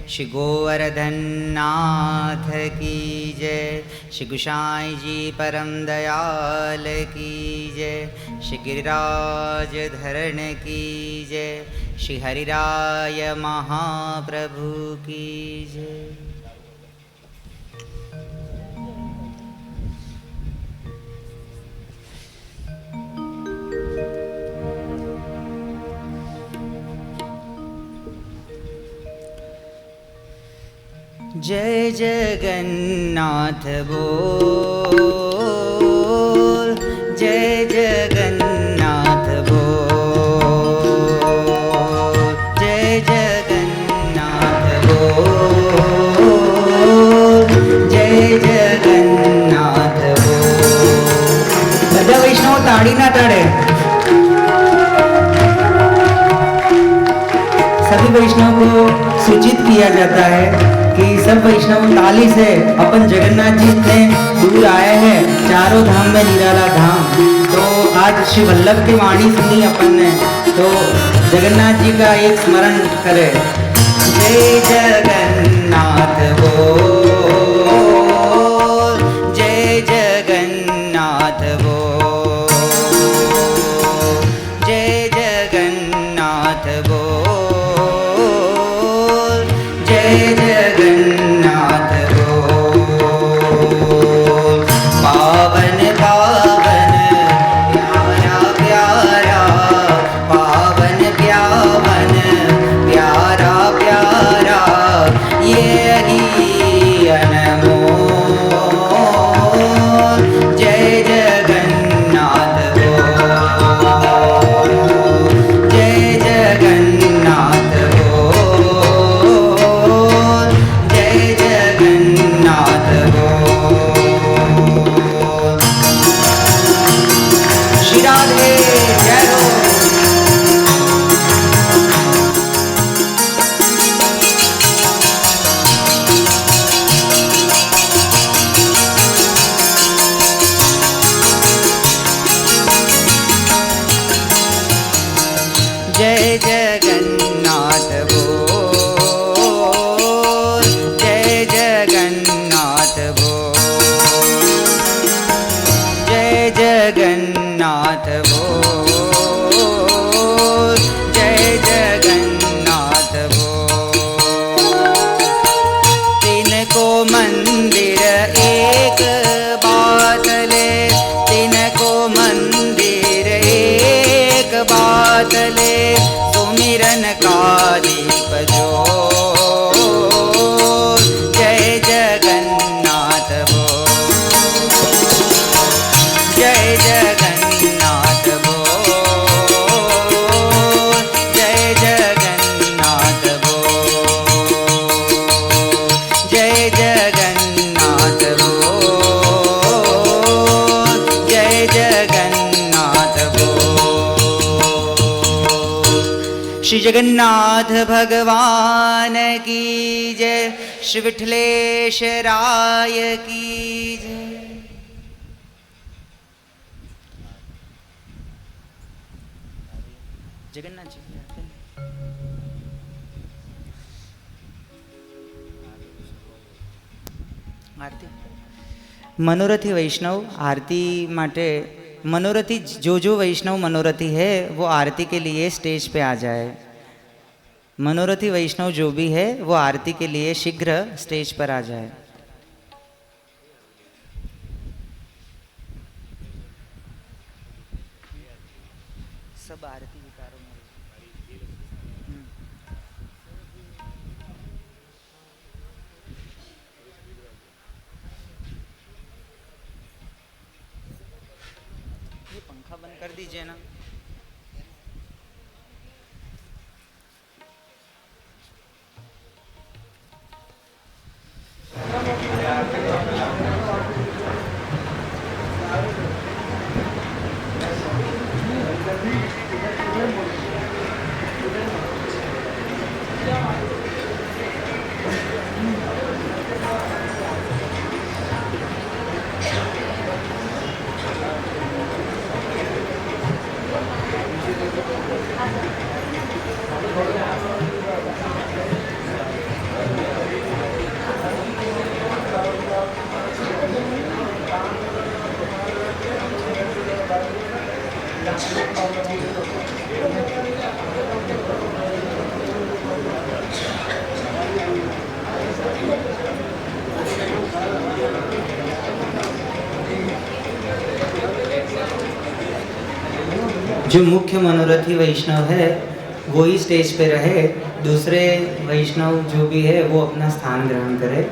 श्री गोवर्धन नाथ की जय, श्री गुसाई जी परम दयाल की जय, श्री गिरिराज धरण की जय, श्री हरिराय महाप्रभु की जय। जय जगन्नाथ बोल, जय जगन्नाथ बोल, जय जगन्नाथ बोल, जय जगन्नाथ बोल। બધા વૈષ્ણવ તાળી ના તાળે, सभी वैष्णव को सूचित किया जाता है कि सब वैष्णव ताली से अपन जगन्नाथ जी इतने दूर आए हैं, चारों धाम में निराला धाम। तो आज श्री वल्लभ की वाणी सुनी अपन ने, तो जगन्नाथ जी का एक स्मरण करें। जय जगन्नाथ बोल, जगन्नाथ बोल, जय जगन्नाथ बोल, जय जगन्नाथ बोल। पावन पावन प्यारा प्यारा, पावन प्यावन प्यारा प्यारा, यही अनमोल। जय जगन्नाथ बोल, जय जगन्नाथ बोल, जय जगन्नाथ बोल। श्री राधे जय हो। जय जगन्नाथ बोल, जय जगन्नाथ बोल, जय जगन्नाथ बोल, जय जगन्नाथ बोल। तिनको मंदिर एक बातले, तिनको मंदिर एक बातले, सुमिरन का दीप जो। जय जगन्नाथ बोल, जय जगन्नाथ बोल, जय जगन्नाथ बोल, जय जगन्नाथ बोल, जय जगन्नाथ बोल। श्री जगन्नाथ भगवान की जय, श्री विठलेश्वराय की जय। जगन्नाथ जी आरती। मनोरथी वैष्णव आरती माटे, मनोरथी जो वैष्णव मनोरथी है वो आरती के लिए स्टेज पे आ जाए। मनोरथी वैष्णव जो भी है वो आरती के लिए शीघ्र स्टेज पर आ जाए। सब आरती विकारों में ये पंखा बंद कर दीजिए ना। जो मुख्य मनोरथी वैष्णव है वो ही स्टेज पे रहे, दूसरे वैष्णव जो भी है वो अपना स्थान ग्रहण करे।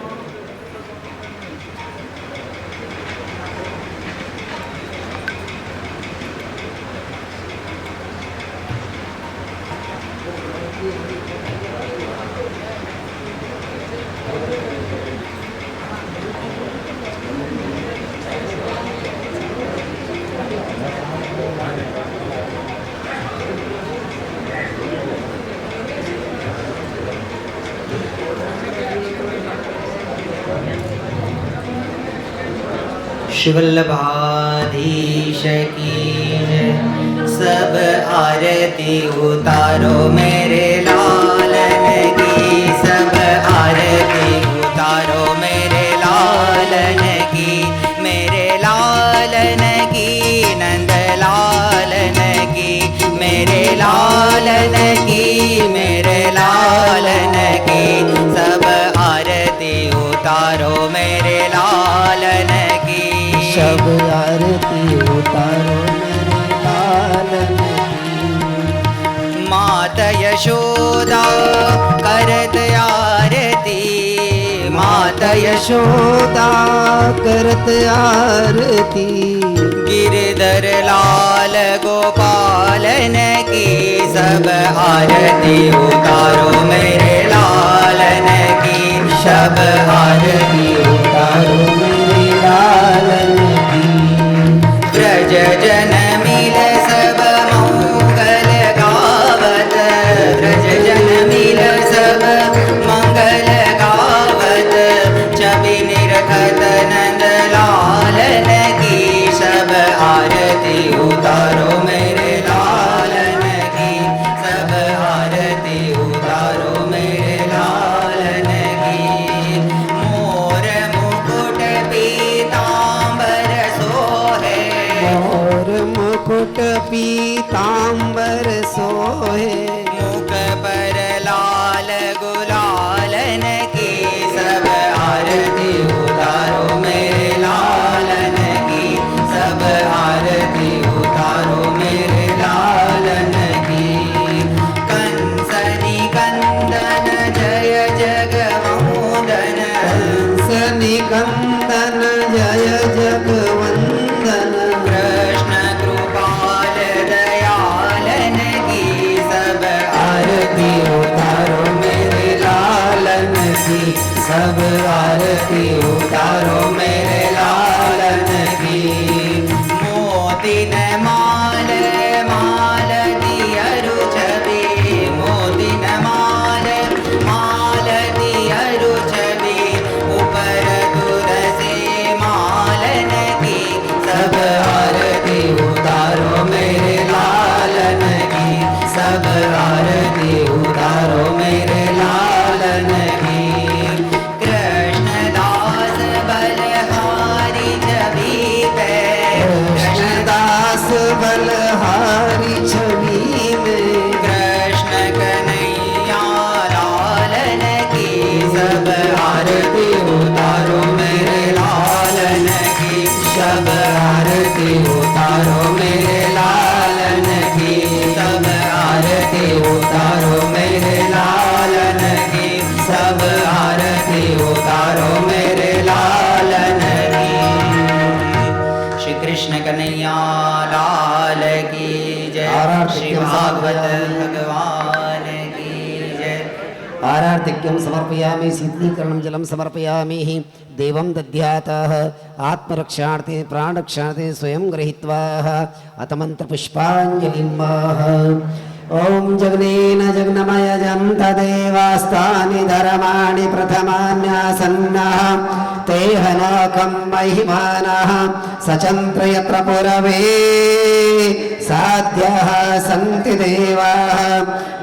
शिवल्लभाधीश की जय, सब आरती उतारो मेरे लालन की, सब आरती उतारो मेरे लालन की, मेरे लालन लालन की, मेरे लालन की, सब आरती उतारो मेरे लालन की।
सब आरती उतारो मेरे लालन की।
मात यशोदा करत आरती, मात
यशोदा करत आरती,
गिरधर लाल गोपालन की, सब आरती उतारो मेरे लालन की, सब आरती
उतारो मेरे लालन की।
ब्रज जन मिल सब मंगल गावत, ब्रज जन मिल सब मंगल गावत, छवि निरखत नंद लालन की, सब आरती उतारो मेरे लालन की, सब आरती उतारो मेरे लालन की। मोर मुकुट पीतांबर सोहे,
मोर मुकुट पीतांबर सोहे,
मुख पर लाल गुलालन की, सब आरती उतारो मेरे लालन की, सब आरती उतारो मेरे लालन की। कंसनि कंदन जय जगवंदन,
निकंदन जय जगवंदन,
कृष्ण कृपाल दयालन की, सब
आरती उतारो मेरे लालन की, सब आरती उतारो मेरे लालन की।
मोतिन माल माल दियरु छवि, मोतिन माल माल दियरु छवि, ऊपर तुलसी मालन की,
सब आरती उतारो मेरे लालन की, सब आरती उतारो मेरे लालन की।
कृष्णदास बलहारी छवि पे,
कृष्णदास बलहारी छवि में,
कृष्ण कन्हैया लालन की, सब
आरती उतारो मेरे लालन की, सब आरती उतारो मेरे लालन की, सब आरती उतारो मेरे लालन की, सब आरती उतारो मेरे लालन की।
श्री कृष्ण कन्हैया लाल की जय,
आराधिक्यं
श्री भागवत
समर्पयामि।
भगवान की जय।
आरार्तिक्यं समर्पयामि, शीतलीकरणं जलं समर्पयामि। देवं दद्यातः आत्मरक्षार्थे प्राणरक्षार्थे स्वयं गृहीत्वा अथ मन्त्रपुष्पाञ्जलिं ॐ जगनेन जगन्मयजं तदेवास्तानि धर्माणि प्रथमान्यासन्नः ते हनाकं महिमानः सचन्त्र यत्र पुरवे साध्यः सन्ति देवाः।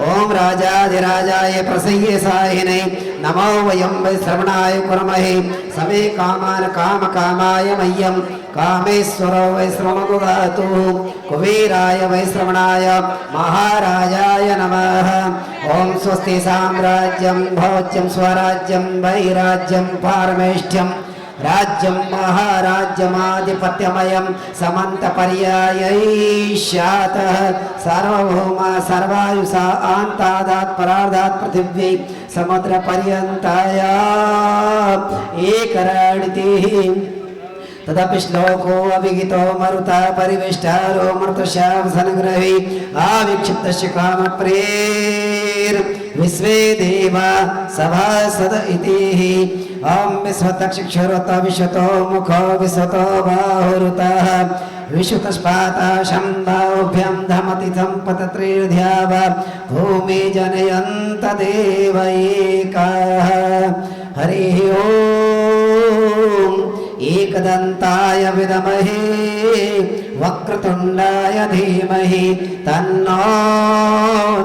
ॐ राजाधिराजाय प्रसह्य साहिने नमो वयं वै श्रवणाय कुर्महे समे कामान् कामकामाय मह्यं कामेश्वरो वै श्रवणगुगातु कुबेराय वै श्रवणाय महाराजाय नमः। ॐ स्वस्ति साम्राज्यं भोज्यं स्वराज्यं वैराज्यं पारमेष्ठ्यं राज्यं महाराज्यमाधिपत्यमयं समन्तपर्यायैष्यातः सार्वभौमा सर्वायुषा आन्तादात् परार्धात् पृथिव्यै समुद्रपर्यन्ताया एकरणितिः तदपि श्लोको अभिगितो मरुता परिविष्टारो मृतशावसनग्रही आविक्षिप्तस्य कामप्रेर विश्वे देवा सभासद इति। ॐ विश्वतक्षुरुत विश्वतो मुखो विश्वतो बाहुरुतः विश्वतस्पाता शम्बाभ्यं धमति सम्पतत्रिर्ध्याव भूमि जनयन्त देव एकः। हरिः ॐ एकदन्ताय विद्महे वक्रतुण्डाय धीमहि तन्नो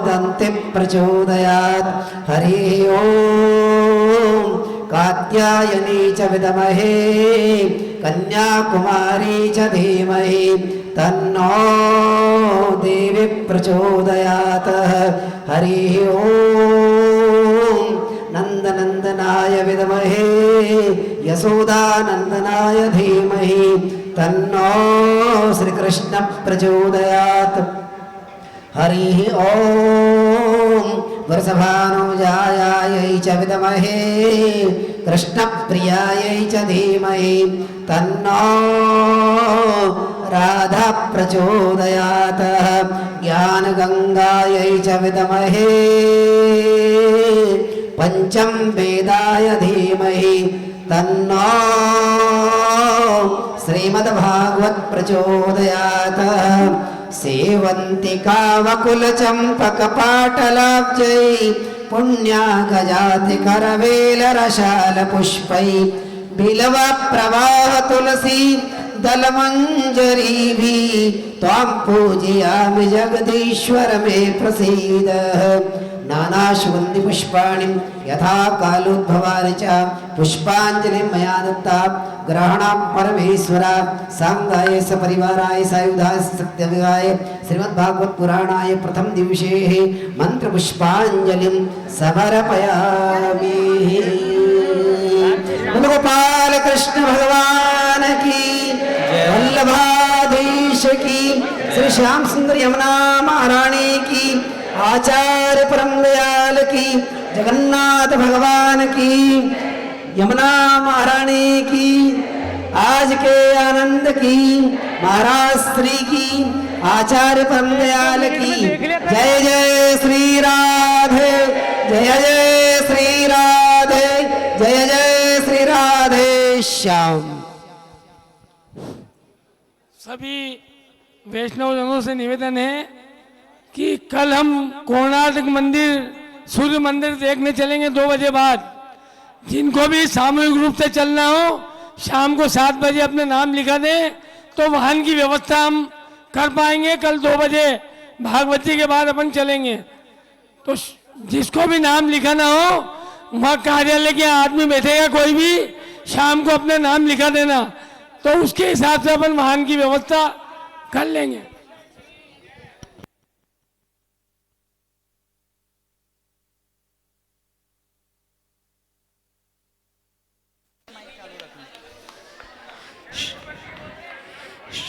दन्ति प्रचोदयात्। हरिः ॐ कात्यायनी च विद्महे कन्याकुमारी च धीमहि तन्नो देवी प्रचोदयात् हरिः ओम् नन्दनन्दनाय विद्महे यशोदानन्दनाय धीमहि तन्नो श्रीकृष्ण प्रचोदयात् हरिः ओम् वृषभानुजायै च विद्महे कृष्णप्रियायै च धीमहि तन्नो राधा प्रचोदयात् ज्ञानगंगायै च विद्महे पंचम वेदाय धीमहि तन्नो श्रीमद्भागवत प्रचोदयात् सेवन्तिका वकुलचम्पकपाटलाब्जै पुण्यागजाति करवेलरशालपुष्पै बिल्वप्रवाह तुलसी दलमञ्जरीभिः त्वां पूजयामि जगदीश्वर मे प्रसीद नानाशुगन्धि पुष्पाणि यथा कालोद्भवानि च पुष्पाञ्जलिं मया दत्ता ग्रहणं परमेश्वर सांगाय सपरिवाराय सायुधाय सत्यविगाय श्रीमद्भागवत पुराणाय प्रथम दिवसे मंत्र पुष्पाञ्जलिं समर्पयामि। गोपाल कृष्ण भगवान की वल्लभाधीश की श्री श्याम सुंदर यमुना महारानी की आचार्य परम दयाल की जगन्नाथ भगवान की यमुना महारानी की आज के आनंद की महाराज श्री की आचार्य परम दयाल की जय जय श्री राधे जय जय श्री राधे जय जय श्री राधे श्याम।
सभी वैष्णव जनों से निवेदन है कि कल हम कोणार्क मंदिर सूर्य मंदिर देखने चलेंगे 2 बजे बाद। जिनको भी सामूहिक रूप से चलना हो शाम को 7 बजे अपने नाम लिखा दें तो वाहन की व्यवस्था हम कर पाएंगे। कल 2 बजे भागवती के बाद अपन चलेंगे। तो जिसको भी नाम लिखाना हो वहाँ कार्यालय के आदमी बैठेगा, कोई भी शाम को अपने नाम लिखा देना तो उसके हिसाब से अपन वाहन की व्यवस्था कर लेंगे।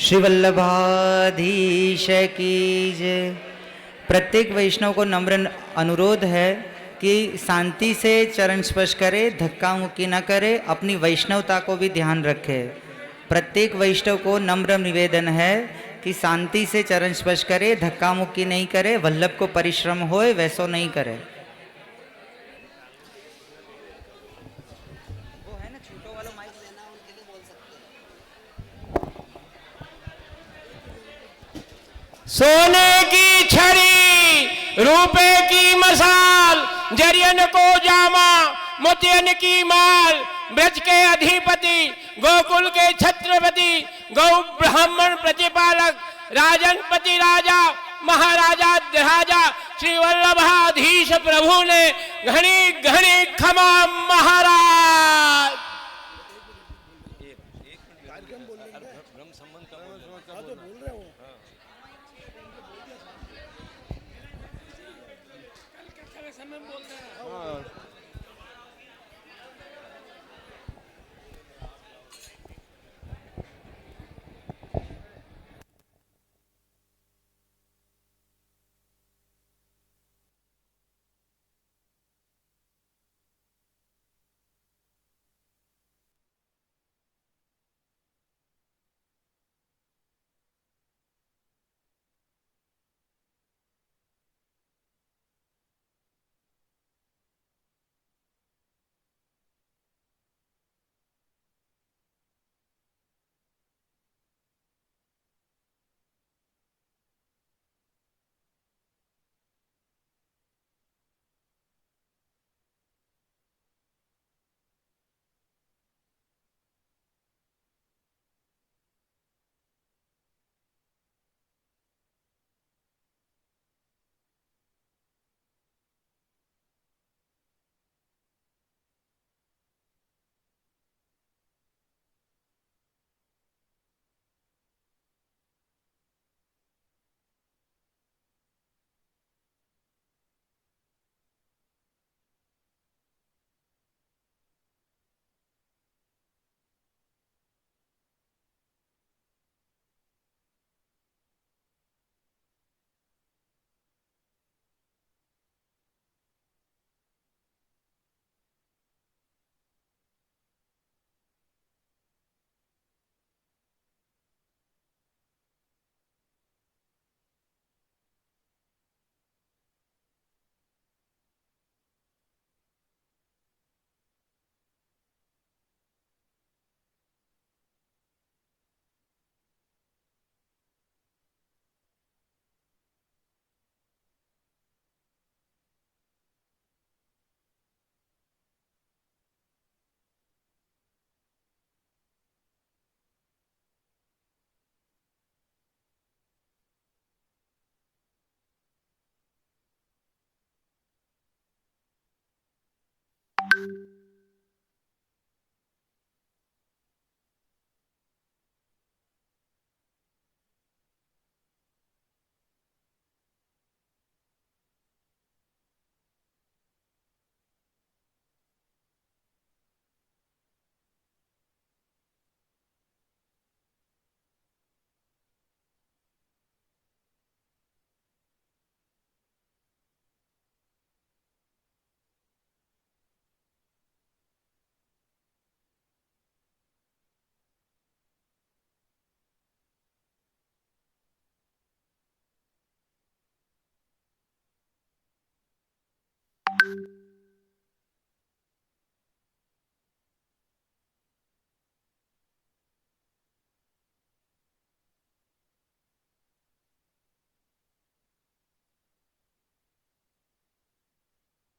श्री वल्लभाधीश की जय। प्रत्येक वैष्णव को नम्र अनुरोध है कि शांति से चरण स्पर्श करे, धक्का मुक्की न करे, अपनी वैष्णवता को भी ध्यान रखे। प्रत्येक वैष्णव को नम्र निवेदन है कि शांति से चरण स्पर्श करे, धक्का मुक्की नहीं करे, वल्लभ को परिश्रम होए वैसो नहीं करे।
सोने की छड़ी रुपए की मसाल, जरियन को जामा मोतियन की माल, ब्रज के अधिपति गोकुल के छत्रपति गौ ब्राह्मण प्रतिपालक राजनपति राजा महाराजा राजा श्री वल्लभाधीश प्रभु ने घनी घनी क्षमा महाराज।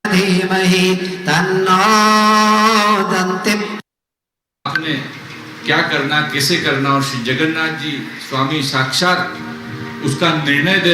धीमहि तन्नो दन्ति।
आपने क्या करना, कैसे करना, और श्री जगन्नाथ जी स्वामी साक्षात उसका निर्णय दे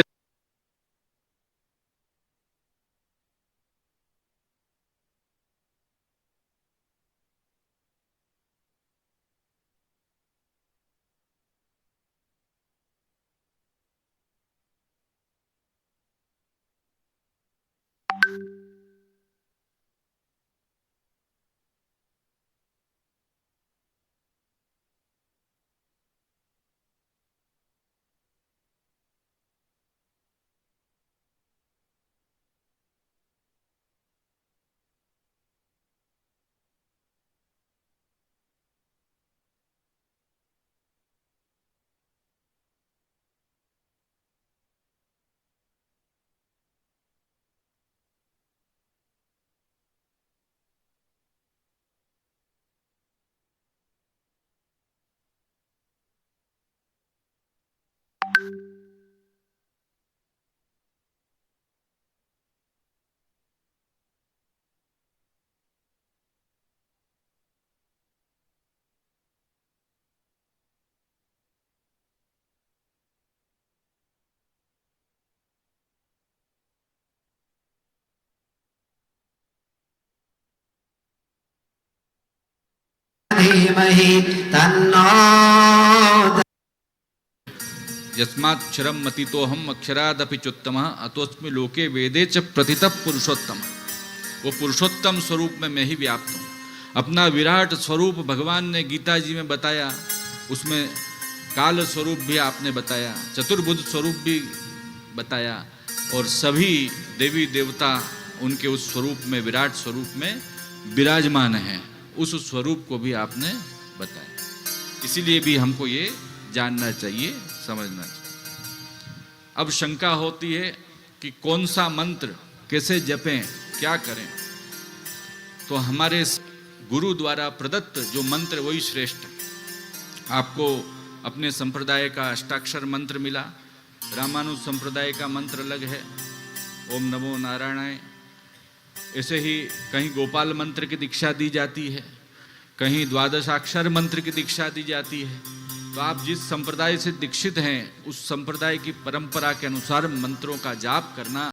धीमहि तन्नो
यस्माक्षरम मतितोहम अक्षरादपि चुत्तमः अतोस्मि लोके वेदे च प्रतितः पुरुषोत्तम। वो पुरुषोत्तम स्वरूप में मैं ही व्याप्त हूँ। अपना विराट स्वरूप भगवान ने गीता जी में बताया, उसमें काल स्वरूप भी आपने बताया, चतुर्भुज स्वरूप भी बताया, और सभी देवी देवता उनके उस स्वरूप में, विराट स्वरूप में विराजमान हैं। उस स्वरूप को भी आपने बताया। इसीलिए भी हमको ये जानना चाहिए, समझना चाहिए। अब शंका होती है कि कौन सा मंत्र कैसे जपें, क्या करें। तो हमारे गुरु द्वारा प्रदत्त जो मंत्र वही श्रेष्ठ है। आपको अपने संप्रदाय का अष्टाक्षर मंत्र मिला, रामानुज संप्रदाय का मंत्र अलग है, ओम नमो नारायणाय। ऐसे ही कहीं गोपाल मंत्र की दीक्षा दी जाती है, कहीं द्वादशाक्षर मंत्र की दीक्षा दी जाती है। तो आप जिस संप्रदाय से दीक्षित हैं, उस संप्रदाय की परंपरा के अनुसार मंत्रों का जाप करना